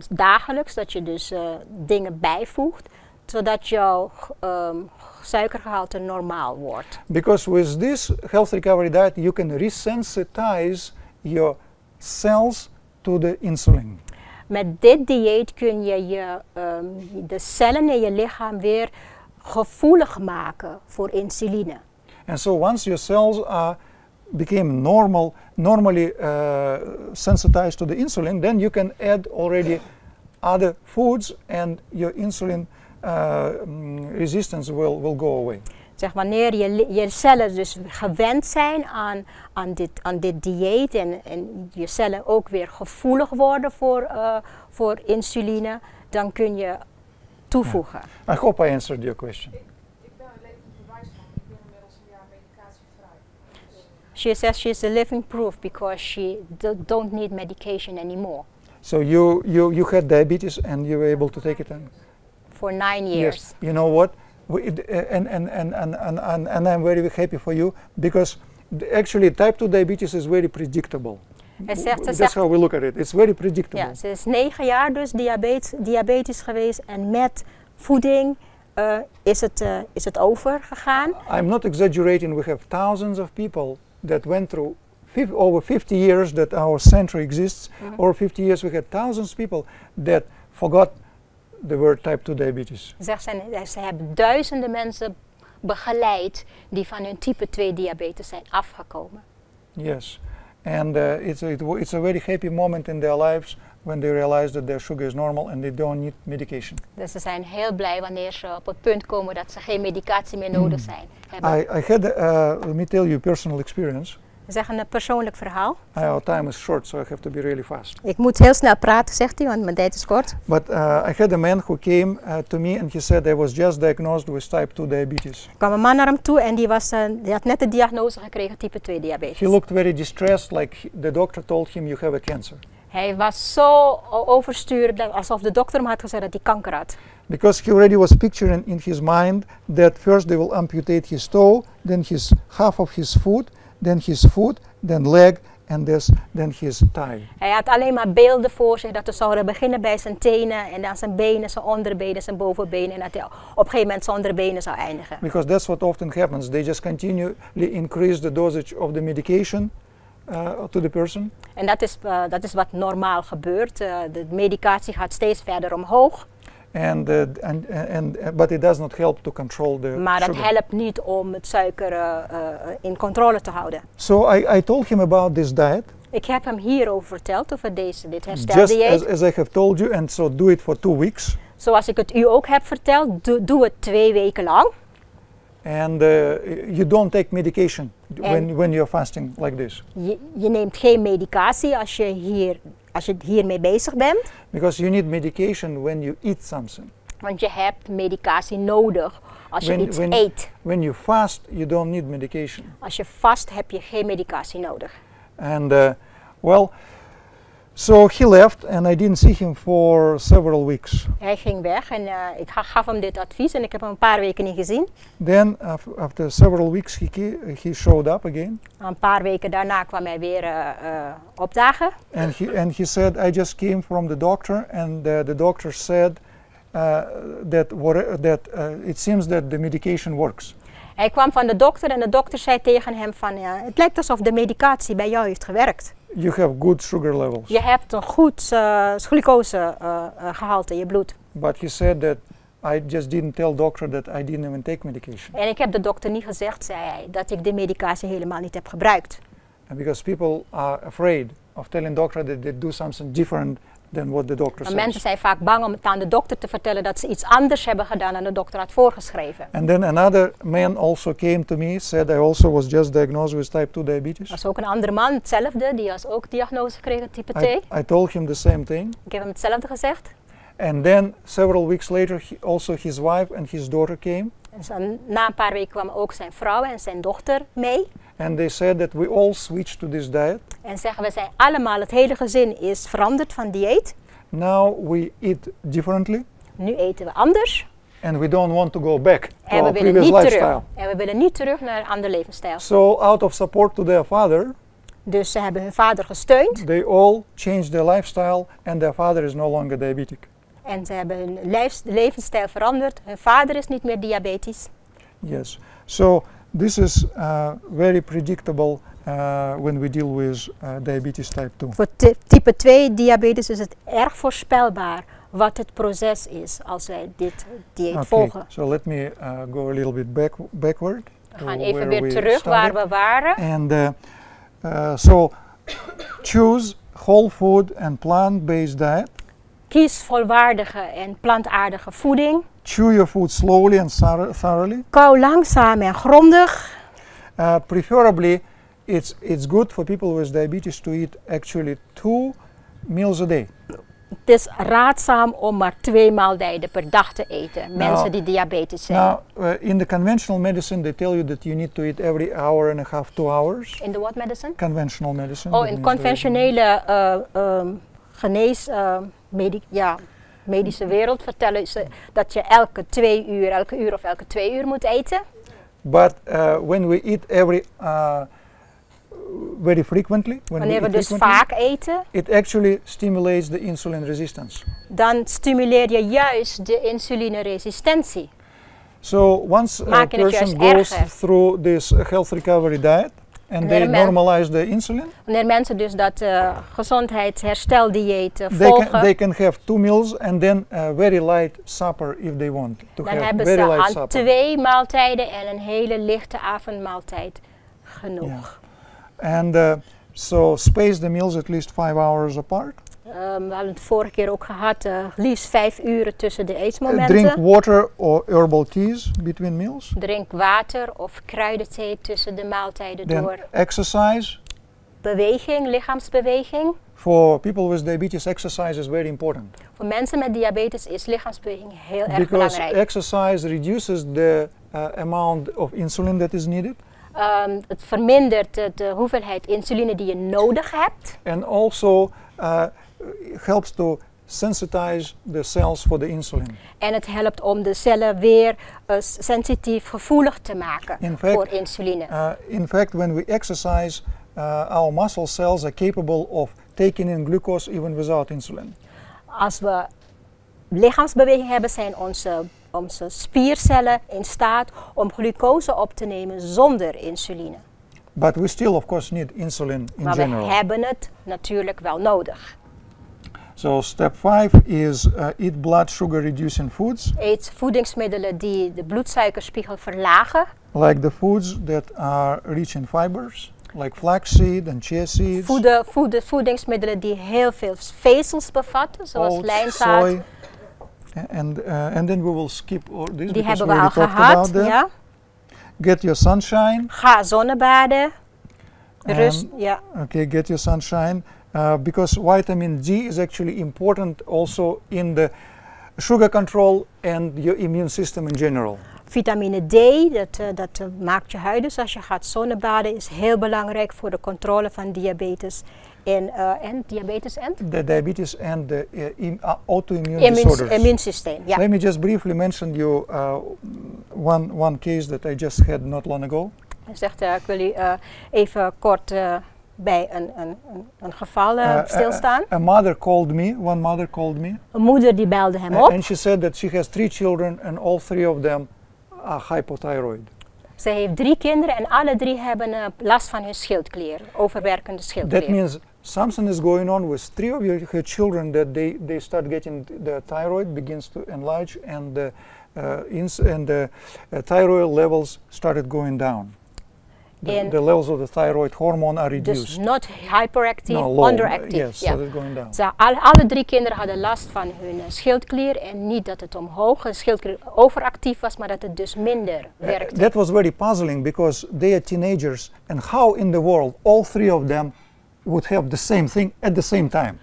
dagelijks dat je dus dingen bijvoegt, zodat jouw suikergehalte normaal wordt. Because with this health recovery diet, you can resensitize your cells to the insulin. Met dit dieet kun je de cellen in je lichaam weer gevoelig maken voor insuline. And so once your cells became normally sensitized to the insulin, then you can add already other foods, and your insulin resistance will go away. Zeg, wanneer je cellen dus gewend zijn aan dit dieet en je cellen ook weer gevoelig worden voor insuline, dan kun je toevoegen. I hope I answered your question. Ik ben een levend bewijs van. Ik ben inmiddels een jaar medicatievrij. She says she's a living proof because she don't need medication anymore. So you had diabetes and you were able to take it? For 9 years. Yes. You know what? And I'm very happy for you because actually type 2 diabetes is very predictable. That's how we look at it. It's very predictable. Ja, ze is 9 jaar dus diabetisch geweest en met voeding is het overgegaan. I'm not exaggerating. We have thousands of people that went through over 50 years that our center exists. Over 50 years we had thousands of people that forgot the word type 2 diabetes. Ze hebben duizenden mensen begeleid die van hun type 2 diabetes zijn afgekomen. Yes, and it's a very happy moment in their lives when they realize that their sugar is normal and they don't need medication. Dus ze zijn heel blij wanneer ze op het punt komen dat ze geen medicatie meer nodig hebben. I had, let me tell you, personal experience. Zeg een persoonlijk verhaal. Our time is short, so I have to be really fast. Ik moet heel snel praten, zegt hij, want mijn tijd is kort. But I had a man who came to me and he said I was just diagnosed with type 2 diabetes. Er kwam een man naar hem toe en die had net de diagnose gekregen type 2 diabetes. He looked very distressed, like the doctor told him you have a cancer. Hij was zo overstuurd, alsof de dokter hem had gezegd dat hij kanker had. Because he already was picturing in his mind that first they will amputate his toe, then half of his foot, then his foot, then leg, and then his thigh. Hij had alleen maar beelden voor zich dat we zouden beginnen bij zijn tenen en dan zijn benen, zijn onderbenen, zijn bovenbenen en dat hij op een gegeven moment zijn onderbenen zou eindigen. Because that's what often happens. They just continually increase the dosage of the medication to the person. En dat is wat normaal gebeurt. De medicatie gaat steeds verder omhoog. But it does not help to control the maar dat sugar. helpt niet om het suiker in controle te houden. So I told him about this diet. Ik heb hem hierover verteld, over dit herstaldieet. Just as I have told you, and so do it for 2 weeks. Zoals ik het u ook heb verteld, doe het 2 weken lang. And you don't take medication when you're fasting like this. Je neemt geen medicatie als je hiermee bezig bent. Because you need medication when you eat something. Want je hebt medicatie nodig als je iets eet. When you fast, you don't need medication. Als je vast heb je geen medicatie nodig. And so he left and I didn't see him for several weeks. Hij ging weg en ik gaf hem dit advies en ik heb hem een paar weken niet gezien. Then after several weeks he showed up again. Een paar weken daarna kwam hij weer opdagen. And he said I just came from the doctor and the doctor said that it seems that the medication works. Hij kwam van de dokter en de dokter zei tegen hem van het lijkt alsof de medicatie bij jou heeft gewerkt. You have good sugar levels. Je hebt een goed glucosegehalte in je bloed. But he said that I just didn't tell doctor that I didn't even take medication. En ik heb de dokter niet gezegd, zei hij, dat ik de medicatie helemaal niet heb gebruikt. And because people are afraid of telling doctor that they do something different than what the doctor says. Mensen zijn vaak bang om het aan de dokter te vertellen dat ze iets anders hebben gedaan dan de dokter had voorgeschreven. And then another man also came to me, said I also was just diagnosed with type 2 diabetes. Er was ook een andere man, hetzelfde, die was ook diagnose gekregen, type 2. I told him the same thing. Ik heb hem hetzelfde gezegd. And then several weeks later, also his wife and his daughter came. En na een paar weken kwamen ook zijn vrouw en zijn dochter mee. And they said that we all switched to this diet. En zeggen we zijn allemaal, het hele gezin is veranderd van dieet. Now we eat differently. Nu eten we anders. And we don't want to go back to our we previous lifestyle. En we willen niet terug naar een ander levensstijl. So out of support to their father, dus ze hebben hun vader gesteund. They all changed their lifestyle and their father is no longer diabetic. En ze hebben hun levensstijl veranderd. Hun vader is niet meer diabetisch. Yes. So this is very predictable when we deal with diabetes type 2. Voor type 2 diabetes is het erg voorspelbaar wat het proces is als wij dit dieet volgen. So let me go a little bit backward. We gaan even weer terug waar we waren. And so choose whole food and plant-based diet. Kies volwaardige en plantaardige voeding. Chew your food slowly and thoroughly. Kauw langzaam en grondig. Preferably, it's good for people with diabetes to eat actually 2 meals a day. Het is raadzaam om maar 2 maaltijden per dag te eten. Mensen die diabetes zijn. Now, in the conventional medicine, they tell you that you need to eat every hour and a half, 2 hours. In de what medicine? Conventional medicine. Oh, in conventionele medische wereld vertellen ze dat je elke uur of elke 2 uur moet eten. But when we eat very frequently, Wanneer we dus vaak eten, it actually stimulates the insulin resistance. dan stimuleer je juist de insulineresistentie. So once a Maak je het person juist goes erger. through this health recovery diet and they normalize the insulin, Wanneer mensen dus dat gezondheidshersteldieet they volgen, can have 2 meals and then a very light supper if they want to dan have hebben very ze light aan supper. 2 maaltijden en een hele lichte avondmaaltijd genoeg. And so space the meals at least 5 hours apart. We hadden het vorige keer ook gehad, liefst 5 uren tussen de eetmomenten. Drink water or herbal teas between meals. Drink water of kruidenthee tussen de maaltijden Then door. exercise. Beweging, lichaamsbeweging. For people with diabetes, exercise is very important. Voor mensen met diabetes is lichaamsbeweging heel erg Because belangrijk. exercise reduces the amount of insulin that is needed. Het vermindert de hoeveelheid insuline die je nodig hebt. And also helps to sensitize the cells for the insulin. En het helpt om de cellen weer sensitief, gevoelig te maken In fact, voor insuline. In fact, when we exercise, our muscle cells are capable of taking in glucose even without insulin. Als we lichaamsbeweging hebben, zijn onze spiercellen in staat om glucose op te nemen zonder insuline. But we still, of course, need insulin in Maar general. we hebben het natuurlijk wel nodig. So step 5 is eat blood sugar reducing foods, Eet voedingsmiddelen die de bloedsuikerspiegel verlagen. like the foods that are rich in fibers, like flaxseed and chia seeds, Voedingsmiddelen die heel veel vezels bevatten, zoals oats, lijnzaad. soy, and then we will skip all this Die because hebben we we al already talked about gehad. that. Ja. Get your sunshine. Ga zonnebaden. Rust, ja. Okay, get your sunshine because vitamin D is actually important also in the sugar control and your immune system in general. Vitamine D, dat maakt je huid dus als je gaat zonnebaden, is heel belangrijk voor de controle van diabetes. Diabetes en? The diabetes and the autoimmune disorders. Immuunsysteem, ja. Let me just briefly mention you one case that I just had not long ago. Hij zegt, ik wil u even kort bij een geval stilstaan. One mother called me. Een moeder die belde hem op. And she said that she has 3 children and all 3 of them are hypothyroid. Ze heeft 3 kinderen en alle 3 hebben last van hun schildklier, overwerkende schildklier. That means something is going on with 3 of her children that they start getting the thyroid begins to enlarge and the thyroid levels started going down. The levels of the thyroid hormone are reduced. Dus not hyperactive, low, underactive. yes, started going down. Alle 3 kinderen hadden last van hun schildklier en niet dat het omhoog, de schildklier overactief was, maar dat het dus minder werkte. That was very puzzling because they are teenagers and how in the world all 3 of them would have the same thing at the same time.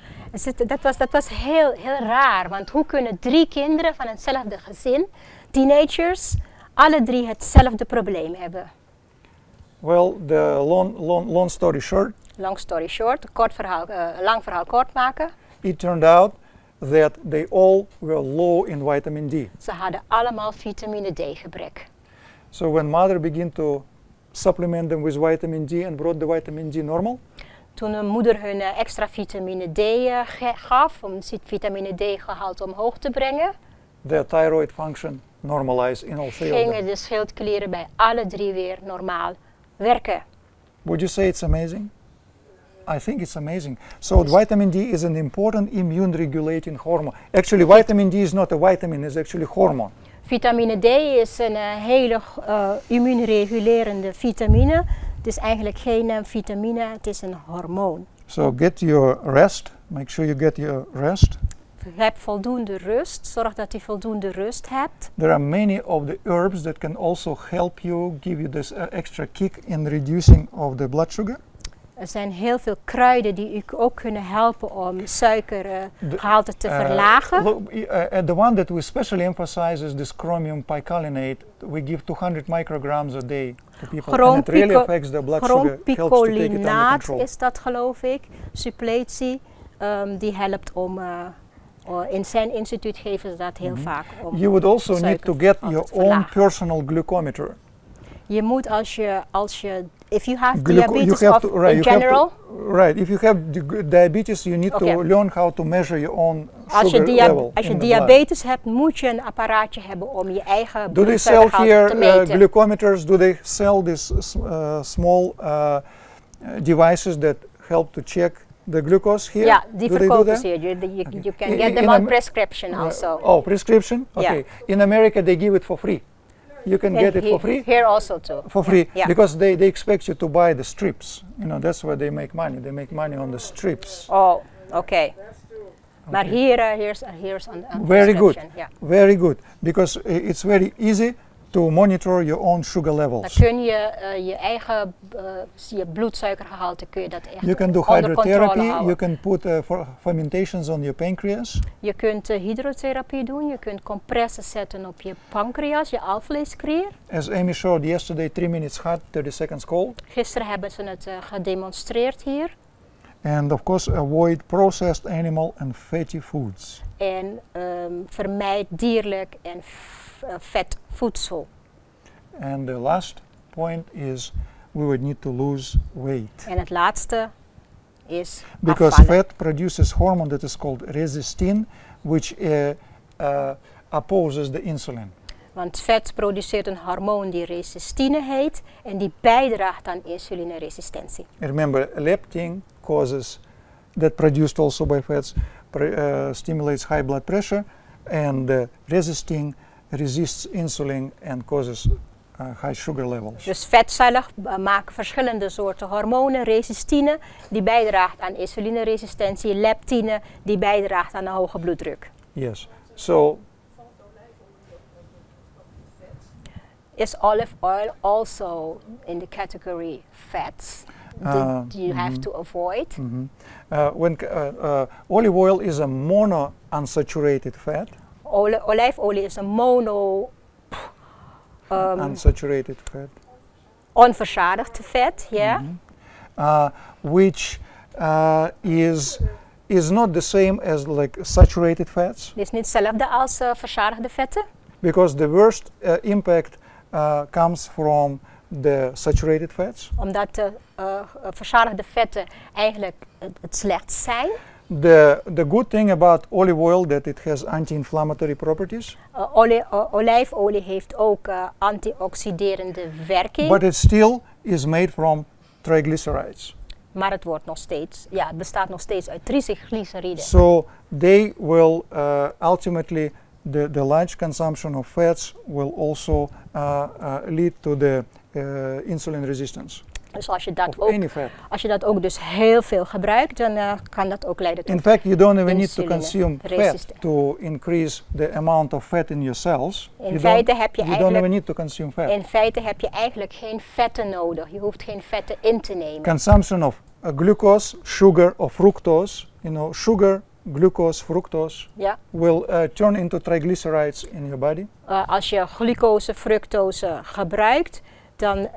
Dat was heel raar, want hoe kunnen 3 kinderen van hetzelfde gezin, teenagers, alle 3 hetzelfde probleem hebben? Well, the long story short. Long story short, lang verhaal kort maken. It turned out that they all were low in vitamin D. Ze hadden allemaal vitamine D gebrek. So when mother began to supplement them with vitamin D and brought the vitamin D normal. Toen de moeder hun extra vitamine D gaf om het vitamine D gehalte omhoog te brengen, their thyroid function normalized in all 3 of them. gingen de schildklieren bij alle 3 weer normaal werken. Would you say it's amazing? I think it's amazing. So vitamin D is an important immune regulating hormone. Actually, vitamin D is not a vitamin, it's actually hormone. Vitamine D is een hele immuunregulerende vitamine. Het is eigenlijk geen vitamine, het is een hormoon. So get your rest. Make sure you get your rest. Heb voldoende rust. Zorg dat je voldoende rust hebt. There are many of the herbs that can also help you, give you this extra kick in reducing of the blood sugar. Er zijn heel veel kruiden die u ook kunnen helpen om suikergehalte te verlagen. The one that we especially emphasize is this chromium picolinate. We give 200 micrograms a day to people and it really affects the blood sugar, helps to take it under control. Is dat, geloof ik, suppletie, die helpt om In zijn instituut geven ze dat heel vaak. Om You would also need to get your te own verlagen. personal glucometer. Je moet als je if you have You diabetes have of to, right, in you have general, to, right. If you have diabetes, you need Okay. to learn how to measure your own als sugar je, level als je in the blood. diabetes hebt, moet je een apparaatje hebben om je eigen Do they sell bloedsuikergehalte te here meten. glucometers? Do they sell these small devices that help to check the glucose here? Ja, die Do they do verkopen that? ze hier. You can In- get in them on Am- prescription also. Oh, prescription? Yeah. Okay. In America, they give it for free. You can get it for free. Here also too. For free, Yeah. because they expect you to buy the strips. You know, that's where they make money. They make money on the strips. Oh, oké. Maar here's on Very good. prescription. Ja. Very good, because it's very easy to monitor your own sugar Dan levels. kun je je eigen je bloedsuikergehalte kun je dat echt You can do onder controle hydrotherapy. houden. You can put fermentations on your pancreas. Je kunt hydrotherapie doen, je kunt compressen zetten op je pancreas, je alvleesklier. As Amy showed yesterday, 3 minutes hot, 30 seconds cold. Gisteren hebben ze het gedemonstreerd hier. And of course, avoid processed animal and fatty foods. En vermijd dierlijk en vet voedsel. And the last point is we would need to lose weight. En het laatste is Because afvallen. fat produces hormone that is called resistin, which opposes the insulin. Want vet produceert een hormoon die resistine heet en die bijdraagt aan insulineresistentie. Remember, leptin causes, that produced also by fats, stimulates high blood pressure, and resistin resists insulin and causes high sugar levels. Dus vetcellen maken verschillende soorten hormonen, resistine die bijdraagt aan insulineresistentie, leptine die bijdraagt aan een hoge bloeddruk. Yes. So Is olive oil also in the category fats that you have to avoid? olive oil is a monounsaturated fat. Olijfolie is een Unsaturated fat. onverzadigde vet, ja. Which is not the same as like saturated fats, Het is niet hetzelfde als verzadigde vetten. because the worst impact comes from the saturated fats. Omdat de verzadigde vetten eigenlijk het slechtst zijn. The good thing about olive oil that it has anti-inflammatory properties, Olijfolie heeft ook antioxiderende werking. but it still is made from triglycerides. Maar het wordt nog steeds, ja, het bestaat nog steeds uit triglyceriden. So they will ultimately, the large consumption of fats will also lead to the insulin resistance Dus als je of any fat. dat ook dus heel veel gebruikt, dan kan dat ook leiden tot In fact, you don't even need to consume insulineresistent. fat to increase the amount of fat in your cells. In feite heb je you don't even eigenlijk, need to consume fat. in feite heb je eigenlijk geen vetten nodig. Je hoeft geen vetten in te nemen. Consumption of glucose, sugar, or fructose, sugar, glucose, fructose Ja. will turn into triglycerides in your body. Als je glucose, fructose gebruikt, dan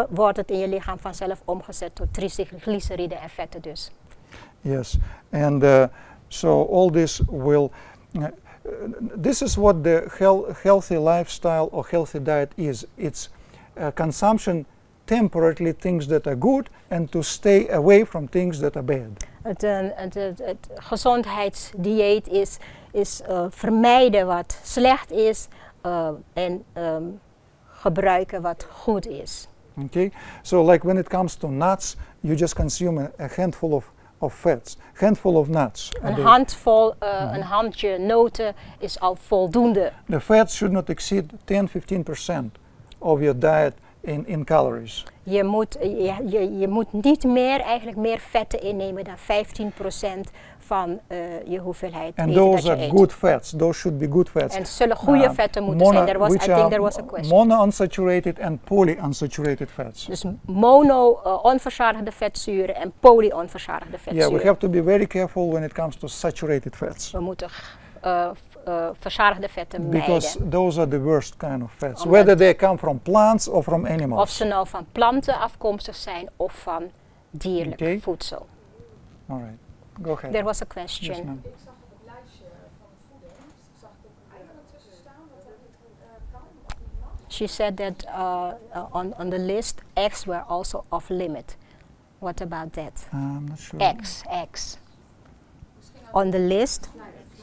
wordt het in je lichaam vanzelf omgezet tot triglyceriden en vetten dus. Yes, and so all this will. This is what the healthy lifestyle or healthy diet is. It's consumption temporarily things that are good and to stay away from things that are bad. Het gezondheidsdieet is vermijden wat slecht is en gebruiken wat goed is. Okay, so like when it comes to nuts, you just consume a handful of fats, handful of nuts. Een handje noten is al voldoende. The fats should not exceed 10-15% of your diet in calories. Je moet niet eigenlijk meer vetten innemen dan 15% van je hoeveelheid And eten dat those je are eet. good fats. Those should be good fats. En het zullen goede vetten moeten zijn. I think there was a question. Monounsaturated and polyunsaturated fats. Dus onverzadigde vetzuren en polyonverzadigde vetzuren. Yeah, we have to be very careful when it comes to saturated fats. We moeten verzadigde vetten Because mijden. those are the worst kind of fats. Omdat Whether they come from plants or from Of animals. ze nou van planten afkomstig zijn of van dierlijk Okay. voedsel. All right, go ahead. There was a question. Yes, ma'am. Ik zag op het lijstje She said that on the list, eggs were also off limit. What about that? I'm not sure. Eggs. On the list,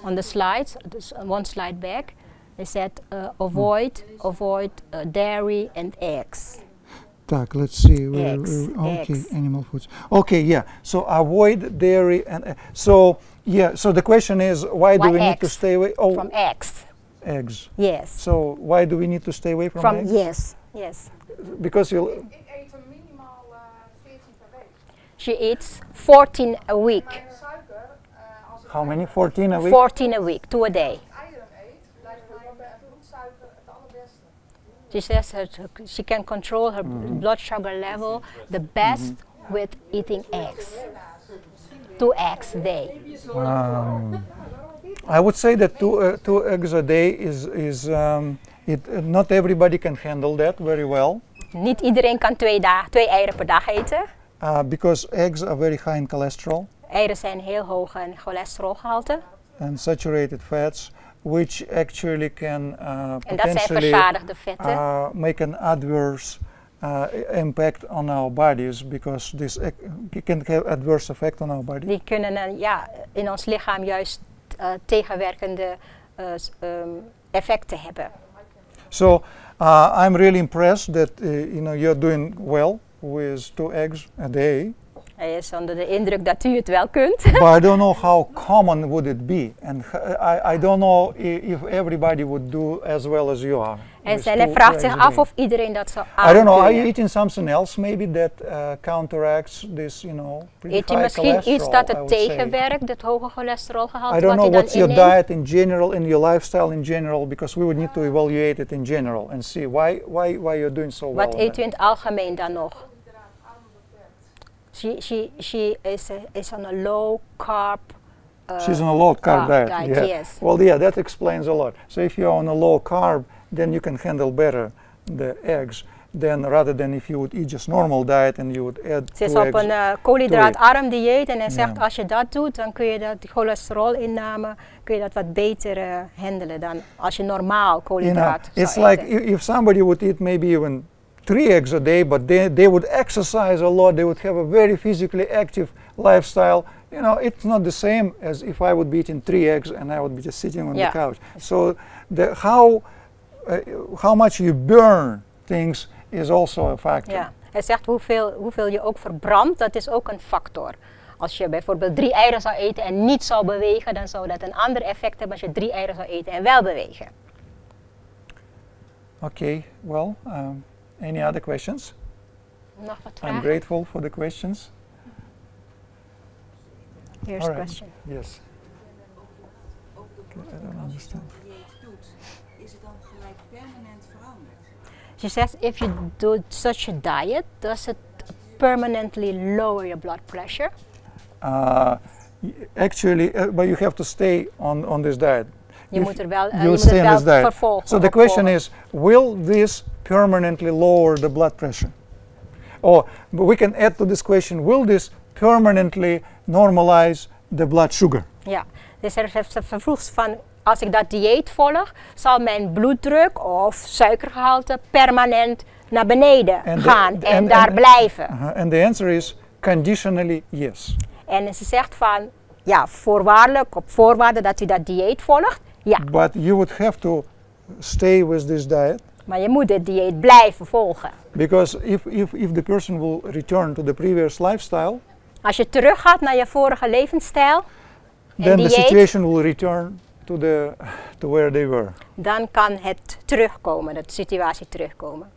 on the slides, one slide back, they said avoid dairy and eggs. Tak, let's see. Eggs. Animal foods. Okay, yeah. So avoid dairy and so yeah. So the question is, why do we need to stay away? Oh, from eggs. Eggs. Yes. So why do we need to stay away from eggs? Yes. Because you. Ik eet er minimaal 14 per week. She eats 14 a week. Mijn suiker, als ik How many? 14 a week. 14 a week, 2 a day. eieren eet, blijft mijn bloedsuiker het allerbeste. She says she can control her blood sugar level the best with eating eggs. 2 eggs a day. I would say that two eggs a day is not everybody can handle that very well. Niet iedereen kan 2 eieren per dag eten. Because eggs are very high in cholesterol Eieren zijn heel hoog in cholesterolgehalte. and saturated fats, which actually can En dat zijn potentially verzadigde vetten. make an adverse impact on our bodies, because this can have adverse effect on our body. Die kunnen in ons lichaam juist tegenwerkende effecten hebben. So I'm really impressed that you're doing well with 2 eggs a day. Hij is onder de indruk dat u het wel kunt. But I don't know how common would it be, and I don't know if everybody would do as well as you are. En hij vraagt zich af of iedereen dat zou I don't know. Are you aankunnen. eating something else maybe that counteracts this, pretty Eet u high misschien cholesterol? iets dat I het would say. tegenwerkt, het hoge cholesterolgehalte I don't wat u know dan what's your inneemt? diet in general, in your lifestyle in general, because we would need to evaluate it in general and see why you're doing so well. Wat eet u in het algemeen dan nog? She is on a low carb. She's on a low carb diet. Yeah. Yes. Well, yeah, that explains a lot. So if you're on a low carb, then you can handle better the eggs rather than if you would eat just normal diet and you would add Ze is 2 op eggs. een koolhydraatarm dieet en hij zegt Ja. als je dat doet, dan kun je die cholesterolinname kun je dat wat beter handelen dan als je normaal koolhydraat It's zou like eten. if somebody would eat maybe even 3 eggs a day, but they would exercise a lot, they would have a very physically active lifestyle. It's not the same as if I would be eating 3 eggs and I would be just sitting on the couch. So how much you burn things is also a factor. Ja. Hij zegt hoeveel je ook verbrandt, dat is ook een factor. Als je bijvoorbeeld 3 eieren zou eten en niet zou bewegen, dan zou dat een ander effect hebben als je 3 eieren zou eten en wel bewegen. Okay, well, any other questions? Nog wat I'm vragen? grateful for the questions. Here's All a right. question. Yes. Over de I bloeddruk, don't als je zo'n understand. dieet doet, is het dan gelijk permanent veranderd? She says if you do such a diet, does it permanently lower your blood pressure? Actually, but you have to stay on this diet. Je moet er wel, You stay on this diet. vervolgen. So the question opvolgen. is, will this permanently lower the blood pressure? Or but we can add to this question, will this permanently normalize the blood sugar? Ja, dus ze vroeg van als ik dat dieet volg, zal mijn bloeddruk of suikergehalte permanent naar beneden gaan en daar blijven. And the answer is conditionally yes. En ze zegt van ja, voorwaardelijk, op voorwaarde dat u dat dieet volgt, ja. But you would have to stay with this diet. Maar je moet dit dieet blijven volgen. Because if the person will return to the previous lifestyle, Als je teruggaat naar je vorige levensstijl, then the dieet, situation will return to where they were. dan kan het terugkomen, de situatie terugkomen.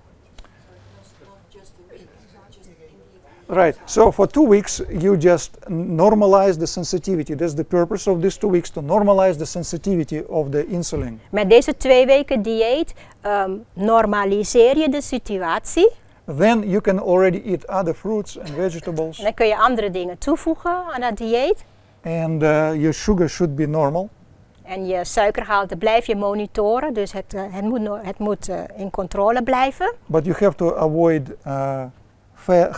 Right. So for 2 weeks, you just normalize the sensitivity. That's the purpose of these 2 weeks, to normalize the sensitivity of the insulin. Met deze 2 weken dieet normaliseer je de situatie. Then you can already eat other fruits and vegetables, En dan kun je andere dingen toevoegen aan dat dieet. and your sugar should be normal. En je suikergehalte blijf je monitoren, dus het moet in controle blijven. But you have to avoid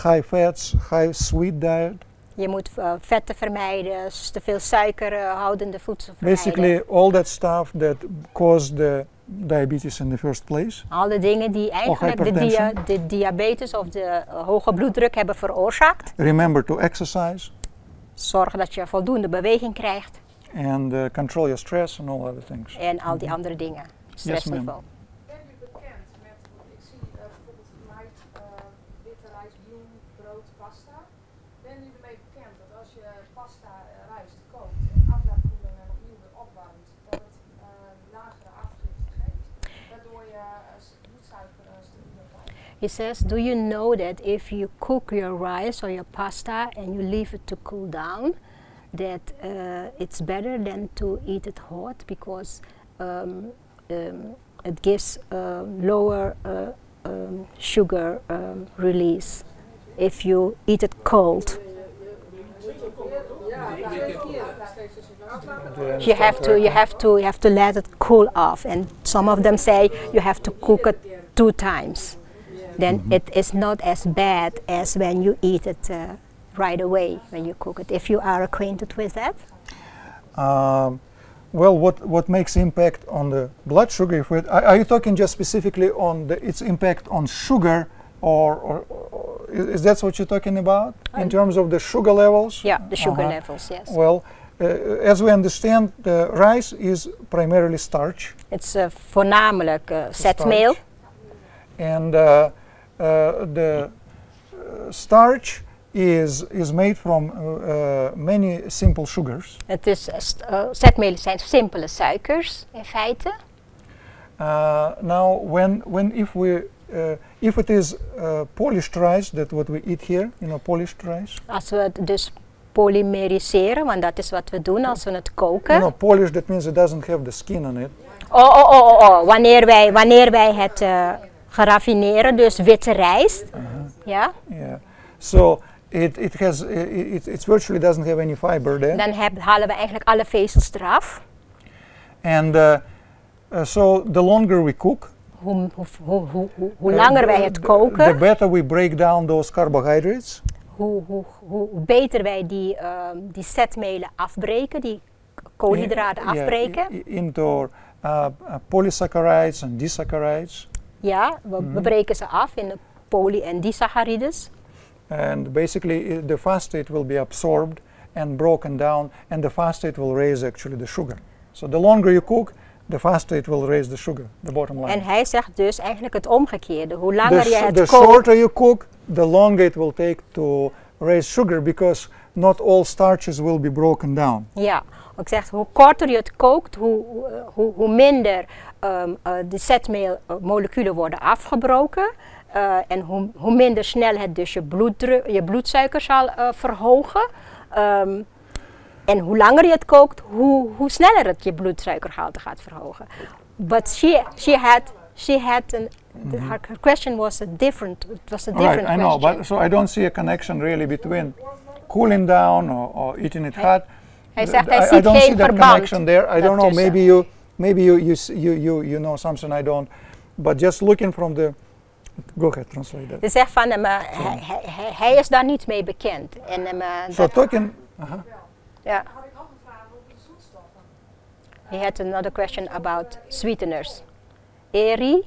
high fats, high sweet diet. Je moet vetten vermijden, te veel suikerhoudende voedsel vermijden. Basically, all that stuff that cause the diabetes in the first place. Alle dingen die eigenlijk de diabetes of de hoge bloeddruk hebben veroorzaakt. Remember to exercise. Zorg dat je voldoende beweging krijgt. And control your stress and all other things. En al die andere dingen. Stressniveau. Ben je bekend met, ik zie bijvoorbeeld voor mij witte rijst, bloem, brood, pasta. Ben je ermee bekend dat als je pasta rijst kookt en af laat koelen en opnieuw weer opwarmt, dat het lagere afgifte geeft, waardoor je bloedsuiker stabieler blijft? He says, do you know that if you cook your rice or your pasta and you leave it to cool down, that it's better than to eat it hot because it gives lower sugar release if you eat it cold. You have to let it cool off, and some of them say you have to cook it 2 times. Then it is not as bad as when you eat it right away when you cook it. If you are acquainted with that. Well, what makes impact on the blood sugar? If are you talking just specifically on its impact on sugar, or is that what you're talking about in terms of the sugar levels? Yeah, the sugar levels. Yes. Well, as we understand, the rice is primarily starch. It's voornamelijk zetmeel. And the starch is made from many simple sugars. Het is zetmeel zijn simpele suikers in feite. Now, if it is polished rice, that what we eat here, polished rice. Als we het dus polymeriseren, want dat is wat we doen als we het koken. Polished, that means it doesn't have the skin on it. Wanneer wij het geraffineren, dus witte rijst. Ja. Yeah. So it virtually doesn't have any fiber there. Dan halen we eigenlijk alle vezels eraf. And so the longer we cook, hoe langer wij het koken, the better we break down those carbohydrates. Hoe beter wij die zetmelen afbreken, die koolhydraten afbreken. Into polysaccharides and disaccharides. Ja, we breken ze af in de poly- en disaccharides. And basically the phosphate will be absorbed and broken down, and the phosphate will raise actually the sugar. So the longer you cook, the phosphate will raise the sugar, the bottom line. En hij zegt dus eigenlijk het omgekeerde. Hoe langer je het kookt, the shorter you cook, the longer it will take to raise sugar, because not all starches will be broken down. Ja, ik zeg, hoe korter je het kookt, hoe minder de zetmeelmoleculen worden afgebroken. En hoe minder snel het dus je bloedsuiker zal verhogen. En hoe langer je het kookt, hoe sneller het je bloedsuikergehalte gaat verhogen. But she had her question was a different. It was a different question. I know, but so I don't see a connection really between cooling down or eating it hot. Hij zegt hij I ziet don't geen see that verband. connection there. I don't know. Maybe you know something I don't. But just looking from the. Go ahead, translate that. Hij zegt van hem, hij is daar niet mee bekend. En so talking. Ja. He had another question about sweeteners. Erythritol.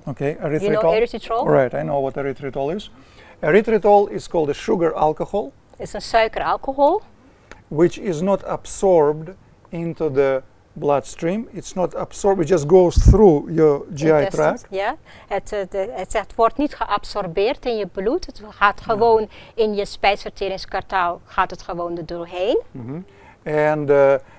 Okay, erythritol. You know erythritol? All right, I know what erythritol is. Erythritol is called a sugar alcohol. It's a suikeralcohol. Which is not absorbed into the bloodstream. It's not absorbed, it just goes through your GI tract. Ja, het wordt niet geabsorbeerd in je bloed. Het gaat gewoon in je spijsverteringskanaal, gaat het gewoon er doorheen. And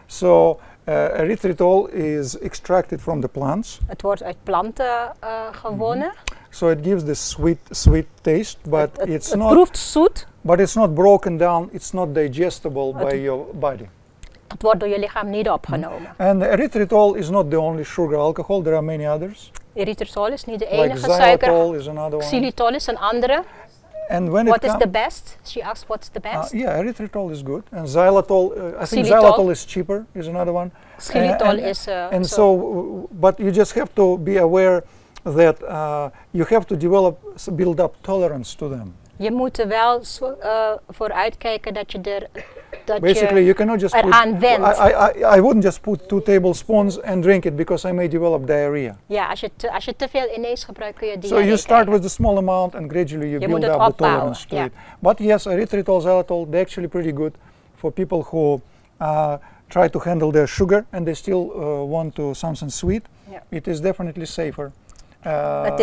so erythritol is extracted from the plants. Het wordt uit planten gewonnen. So it gives this sweet taste, but it's not. Het proeft zoet. But it's not broken down. It's not digestible by your body. Het wordt door je lichaam niet opgenomen. And erythritol is not the only sugar alcohol. There are many others. Erythritol is niet de enige suiker. Xylitol is another one. Xylitol is een andere. And when what is the best? She asked what's the best. Yeah, erythritol is good. And xylitol, I think xylitol is cheaper, is another one. Xylitol is... and so, but you just have to be aware that you have to build up tolerance to them. Je moet er wel voor uitkijken dat je er dat Basically, je you cannot just put. eraan wendt. I wouldn't just put 2 tablespoons and drink it because I may develop diarrhea. Ja, als je te veel ineens gebruikt kun je So diarree you start krijgen. with a small amount and gradually you Je build moet het up the opbouwen, tolerance to ja. it. But yes, erythritol, xylitol, they're actually pretty good for people who try to handle their sugar and they still want to something sweet. Ja. It is definitely safer. Het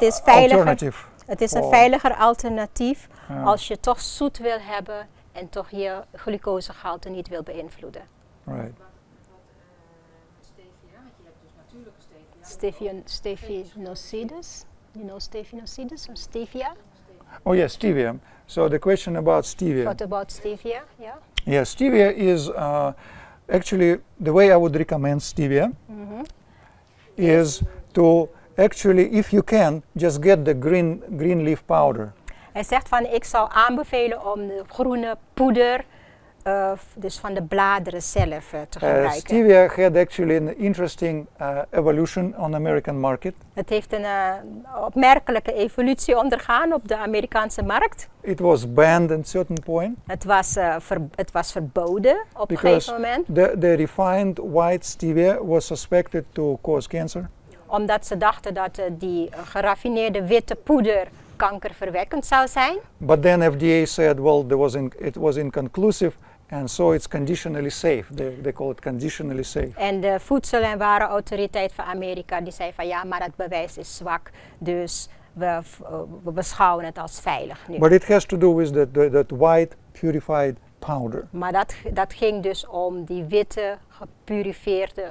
is veiliger. Alternative. Het is een voor- veiliger alternatief Ja. als je toch zoet wil hebben en toch je glucosegehalte niet wil beïnvloeden. Right. Met stevia, want je hebt dus natuurlijke stevia. Stevinosides. You know stevinosides or stevia? Oh yes, stevia. So the question about stevia. What about stevia? Yeah. Yeah, stevia is actually the way I would recommend stevia is to actually, if you can, just get the green leaf powder. Hij zegt van ik zou aanbevelen om de groene poeder, dus van de bladeren zelf te gebruiken. Stevia had actually an interesting evolution on the American market. Het heeft een opmerkelijke evolutie ondergaan op de Amerikaanse markt. It was banned at a certain point Het was verboden op een because gegeven moment. the refined white stevia was suspected to cause cancer. Omdat ze dachten dat die geraffineerde witte poeder kankerverwekkend zou zijn. But then FDA said, well, it was inconclusive, and so it's conditionally safe. They call it conditionally safe. En de Voedsel- en Warenautoriteit van Amerika die zei van ja, maar het bewijs is zwak, dus we beschouwen het als veilig nu. But it has to do with that white purified powder. Maar dat ging dus om die witte gepurifieerde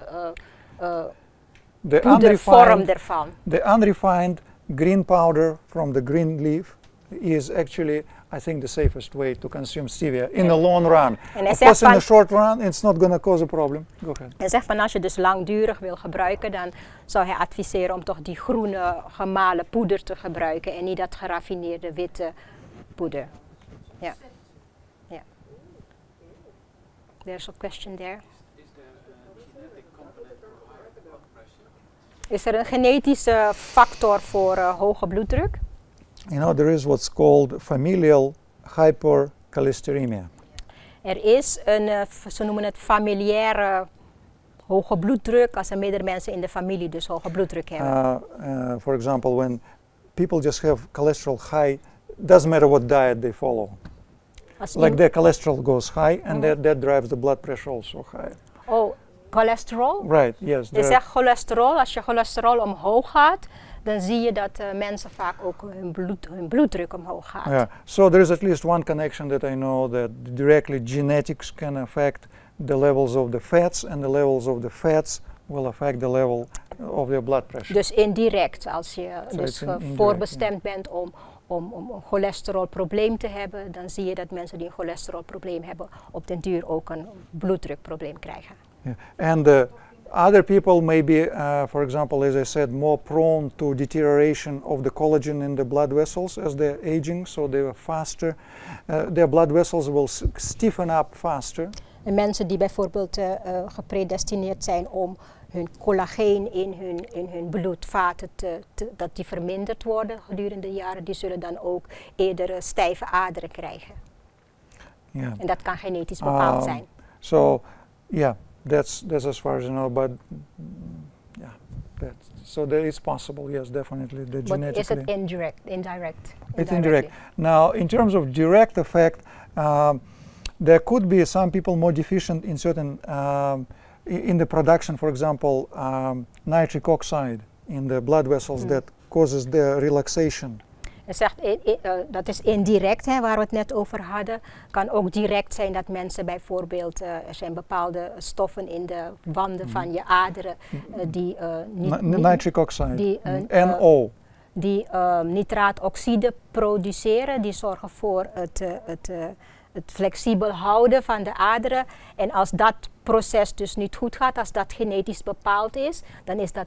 The poedervorm ervan. the unrefined green powder from the green leaf is actually, I think, the safest way to consume stevia in the long run. hij Of zegt course, in van- the short run, it's not going to cause a problem. Go ahead. Hij zegt van als je dus langdurig wil gebruiken, dan zou hij adviseren om toch die groene gemalen poeder te gebruiken en niet dat geraffineerde witte poeder. Ja. Ja. There's a question there. Is er een genetische factor voor hoge bloeddruk? You know, there is what's called familial hypercholesteremia. Er is ze noemen het familiaire hoge bloeddruk, als er meerdere mensen in de familie dus hoge bloeddruk hebben. For example, when people just have cholesterol high, doesn't matter what diet they follow. Like their cholesterol goes high, and that drives the blood pressure also high. Oh, cholesterol? Right, yes. Je zegt cholesterol, als je cholesterol omhoog gaat, dan zie je dat mensen vaak ook hun bloeddruk omhoog gaat. Yeah. So there is at least one connection that I know that directly genetics can affect the levels of the fats, and the levels of the fats will affect the level of your blood pressure. Dus indirect, als je So dus it's indirect, voorbestemd bent om een cholesterolprobleem te hebben, dan zie je dat mensen die een cholesterolprobleem hebben op den duur ook een bloeddrukprobleem krijgen. Yeah. And other people may be, for example, as I said, more prone to deterioration of the collagen in the blood vessels as they're aging, so they're faster. Their blood vessels will stiffen up faster. En mensen die bijvoorbeeld gepredestineerd zijn om hun collageen in hun bloedvaten dat die verminderd worden gedurende de jaren, die zullen dan ook eerder stijve aderen krijgen. Yeah. En dat kan genetisch bepaald zijn. So, yeah, that's as far as I know. But yeah, so that is possible. Yes, definitely. The But is genetically. it indirect? It's indirect. Now, in terms of direct effect, there could be some people more deficient in certain in the production, for example, nitric oxide in the blood vessels that causes the relaxation. Hij zegt, dat is indirect, hè, waar we het net over hadden. Kan ook direct zijn dat mensen bijvoorbeeld, er zijn bepaalde stoffen in de wanden van je aderen die Nitric oxide, die, NO. Die nitraatoxide produceren, die zorgen voor het flexibel houden van de aderen. En als dat proces dus niet goed gaat, als dat genetisch bepaald is, dan is dat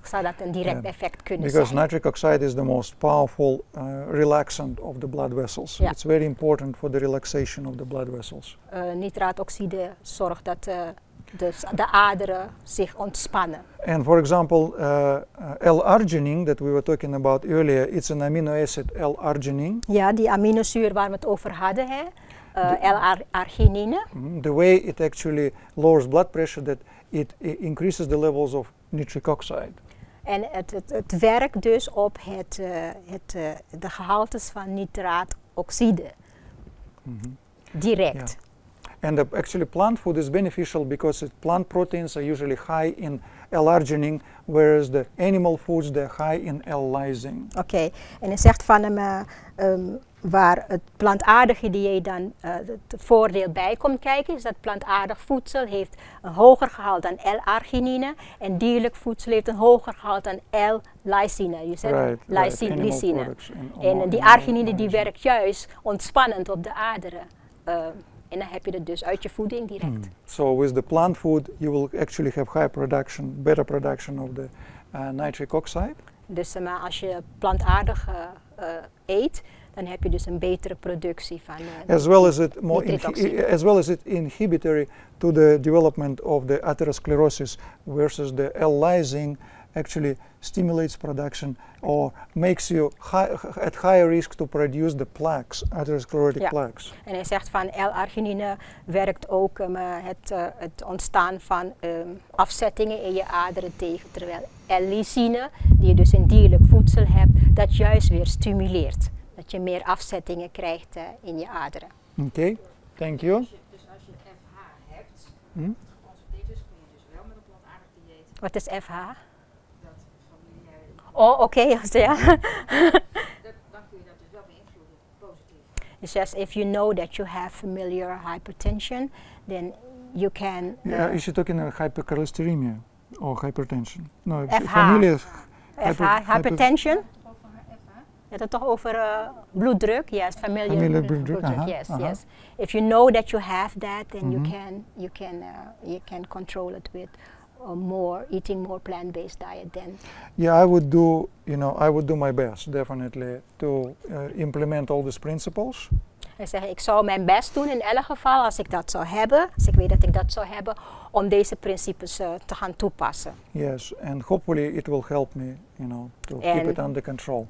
zou dat een direct effect kunnen Because zijn. nitric oxide is the most powerful relaxant of the blood vessels. Yeah. It's very important for the relaxation of the blood vessels. Nitraatoxide zorgt dat de aderen zich ontspannen. And for example, L-arginine that we were talking about earlier, it's an amino acid L-arginine. Ja, die aminozuur waar we het over hadden, hè? L-arginine. The way it actually lowers blood pressure, that it increases the levels of nitric oxide. En het werkt dus op de gehaltes van nitraaoxide. Direct. Yeah. And actually plant food is beneficial because plant proteins are usually high in L-arginine, whereas the animal foods, they're high in L-lysine. Oké, en hij zegt van hem waar het plantaardige dieet dan het voordeel bij komt kijken, is dat plantaardig voedsel heeft een hoger gehalte aan L-arginine en dierlijk voedsel heeft een hoger gehalte aan L-lysine. Je zegt lysine. En die arginine die werkt juist ontspannend op de aderen. En dan heb je het dus uit je voeding direct. So with the plant food, you will actually have high production, better production of the nitric oxide. Dus maar als je plantaardig eet, dan heb je dus een betere productie van as well as it inhibitory to the development of the atherosclerosis, versus the L-lysine actually stimulates production or makes you at higher risk to produce the plaques, atherosclerotic plaques. En hij zegt van L-arginine werkt ook het ontstaan van afzettingen in je aderen tegen, terwijl L-lysine, die je dus in dierlijk voedsel hebt, dat juist weer stimuleert. Dat je meer afzettingen krijgt in je aderen. Oké, thank you. Dus als je FH hebt, geconstateerd is, kun je dus wel met een plantaardig dieet. Wat is FH? Dat familiair. Oh, oké, ja. Dan kun je dat dus wel beïnvloeden, positief. It says if you know that you have familiar hypertension, then you can. Is it talking about hypercholesteremia or hypertension? No, FH. Familiar Hypertension. Je had het toch over bloeddruk? Yes, familiar bloeddruk. Yes. If you know that you have that, then you can control it with eating more plant-based diet. Then. Yeah, I would do my best definitely to implement all these principles. Hij zegt, ik zou mijn best doen in elk geval als ik dat zou hebben, als ik weet dat ik dat zou hebben, om deze principes te gaan toepassen. Yes, and hopefully it will help me, to keep it under control.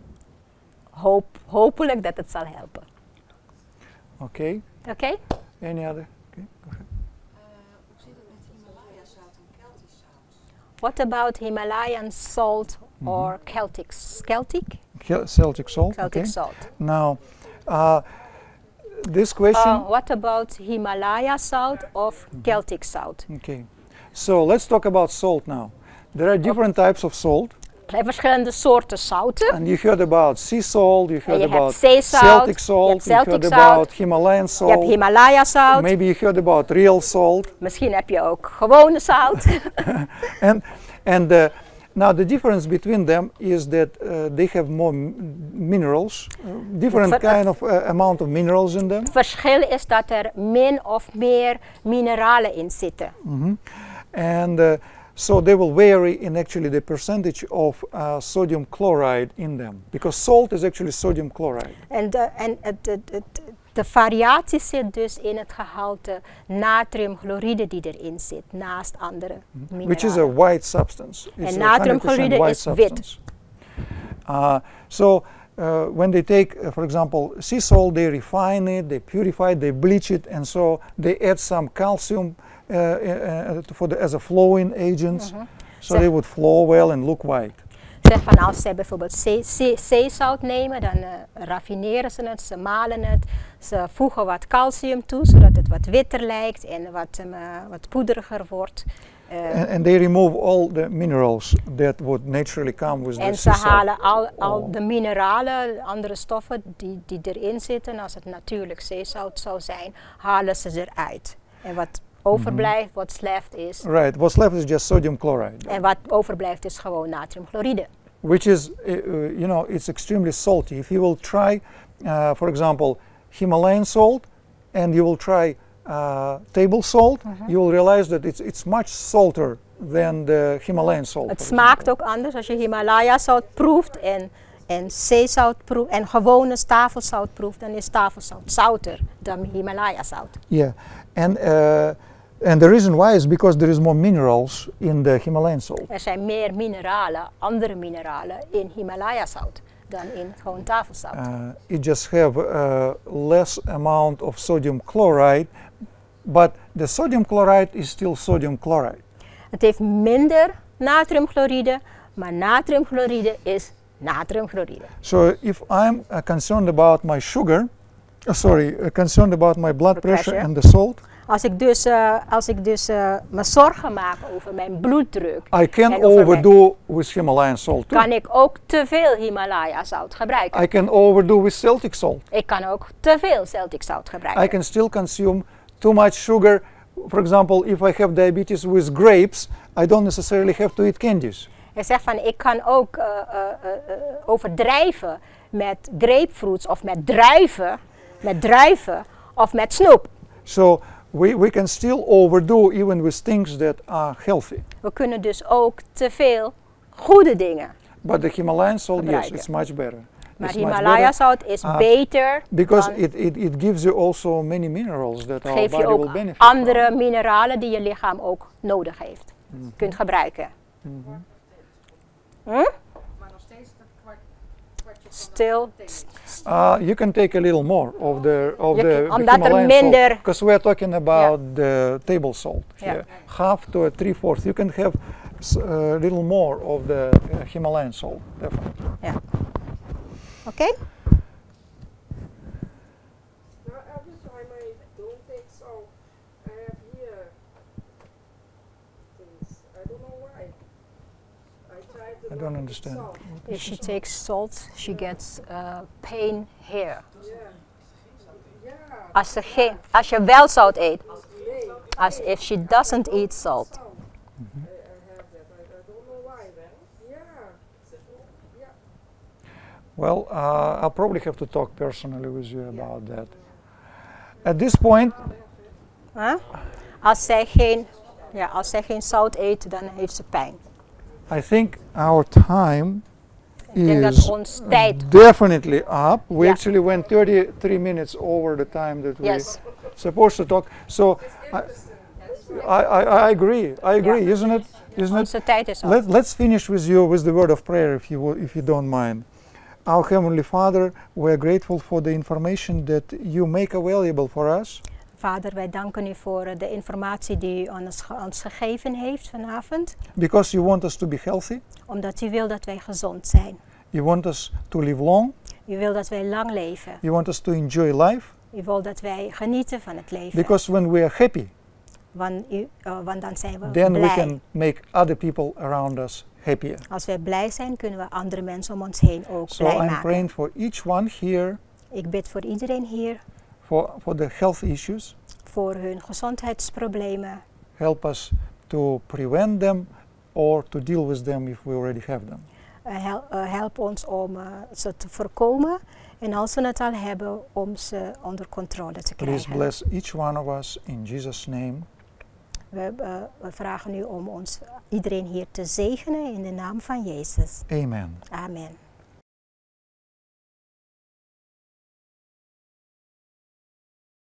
Hopelijk dat het zal helpen. Okay. Okay? Any other? Okay, go ahead. Hoe zit het met Himalaya zout en Keltisch zout? What about Himalayan salt or Celtic salt. Celtic salt. Now, this question. What about Himalaya salt of Celtic salt? Okay. So let's talk about salt now. There are different types of salt. Er zijn verschillende soorten zouten. And you heard about sea salt, you heard about zeezout, Celtic salt, you heard about Himalayan salt. Je hebt Himalaya zout. Maybe you heard about real salt. Misschien heb je ook gewone zout. and now the difference between them is that they have more minerals, different kind of amount of minerals in them. Het verschil is dat er min of meer mineralen in zitten. And so they will vary in actually the percentage of sodium chloride in them, because salt is actually sodium chloride. En de variatie zit dus in het gehalte natriumchloride die erin zit, naast andere mineralen. Which is a white substance. En natriumchloride is wit. So when they take, for example, sea salt, they refine it, they purify it, they bleach it, and so they add some calcium as a flowing agent, so they would flow well and look white. Zeg van als ze bijvoorbeeld zeezout nemen, dan raffineren ze het, ze malen het, ze voegen wat calcium toe, zodat het wat witter lijkt en wat poederiger wordt. And they remove all the minerals that would naturally come with the sea salt. En ze halen al de mineralen, andere stoffen die erin zitten, als het natuurlijk zeezout zou zijn, halen ze eruit. En wat overblijft, what's left is. Right, what's left is just sodium chloride. En wat overblijft is gewoon natriumchloride. Which is, it's extremely salty. If you will try, for example, Himalayan salt, and you will try table salt, you will realize that it's much salter than the Himalayan salt. Het smaakt ook anders als je Himalaya zout proeft en zeezout proeft en gewone tafelzout proeft, dan is tafelzout zouter dan Himalaya zout. Yeah, and the reason why is because there is more minerals in the Himalayan salt. Er zijn meer mineralen, andere mineralen in Himalaya zout dan in gewoon tafelzout. It just have less amount of sodium chloride, but the sodium chloride is still sodium chloride. Het heeft minder natriumchloride, maar natriumchloride is natriumchloride. So if I'm concerned about my sugar, concerned about my blood pressure and the salt, Als ik dus me zorgen maak over mijn bloeddruk, I can en over overdo with Himalayan salt too. kan ik ook te veel Himalaya zout gebruiken. I can overdo with Celtic salt. Ik kan ook te veel Celtic zout gebruiken. I can still consume too much sugar. For example, if I have diabetes with grapes, I don't necessarily have to eat candies. Hij zegt van ik kan ook overdrijven met grapefruits of met druiven of met snoep. So we can still overdo even with things that are healthy. We kunnen dus ook te veel goede dingen. But the Himalayan salt, yes, gebruiken. it's much better. Maar It's much Himalaya better, zout is beter. because dan it gives you also many minerals that our geeft body je will ook benefit andere from. mineralen die je lichaam ook nodig heeft. Kunt gebruiken. Maar nog steeds een kwartje van Stil. You can take a little more of the omdat er Himalayan minder- salt, because we're talking about the table salt Ja. here. Half to a 3/4. You can have a little more of the Himalayan salt, definitely. Ja. Oké? Now, every time I don't take salt, I have here things. I don't know why. I tried to I not don't eat understand. salt. If she takes salt, she gets pain here. Yeah. Yeah. Als je wel zout eet. Nee. As if she doesn't eat salt. I have that. I don't know why then. Yeah. Yeah. Well, I'll probably have to talk personally with you about that. At this point, Huh? Als zij geen zout eet, dan heeft ze pijn. I think our time Ik denk dat is ons tijd. definitely up. We Yeah. actually went 33 minutes over the time that we Yes. supposed to talk. So I agree. I agree, isn't it? Isn't it? Onze tijd is op. Let's finish with you with the word of prayer, if you don't mind. Our Heavenly Father, we're grateful for the information that you make available for us. Vader, wij danken u voor de informatie die u ons gegeven heeft vanavond. Because you want us to be healthy. Omdat u wil dat wij gezond zijn. You want us to live long. U wil dat wij lang leven. You want us to enjoy life. U wil dat wij genieten van het leven. Because when we are happy, Want dan zijn we then we blij. can make other people around us happier. Als wij blij zijn, kunnen we andere mensen om ons heen ook So blij I'm maken. praying for each one here Ik bid voor iedereen hier, for the health issues. voor hun gezondheidsproblemen. Help us to prevent them or to deal with them if we already have them. Help ons om ze te voorkomen en als we het al hebben, om ze onder controle te Please krijgen. bless each one of us in Jesus' name. We vragen u om iedereen hier te zegenen in de naam van Jezus. Amen. Amen.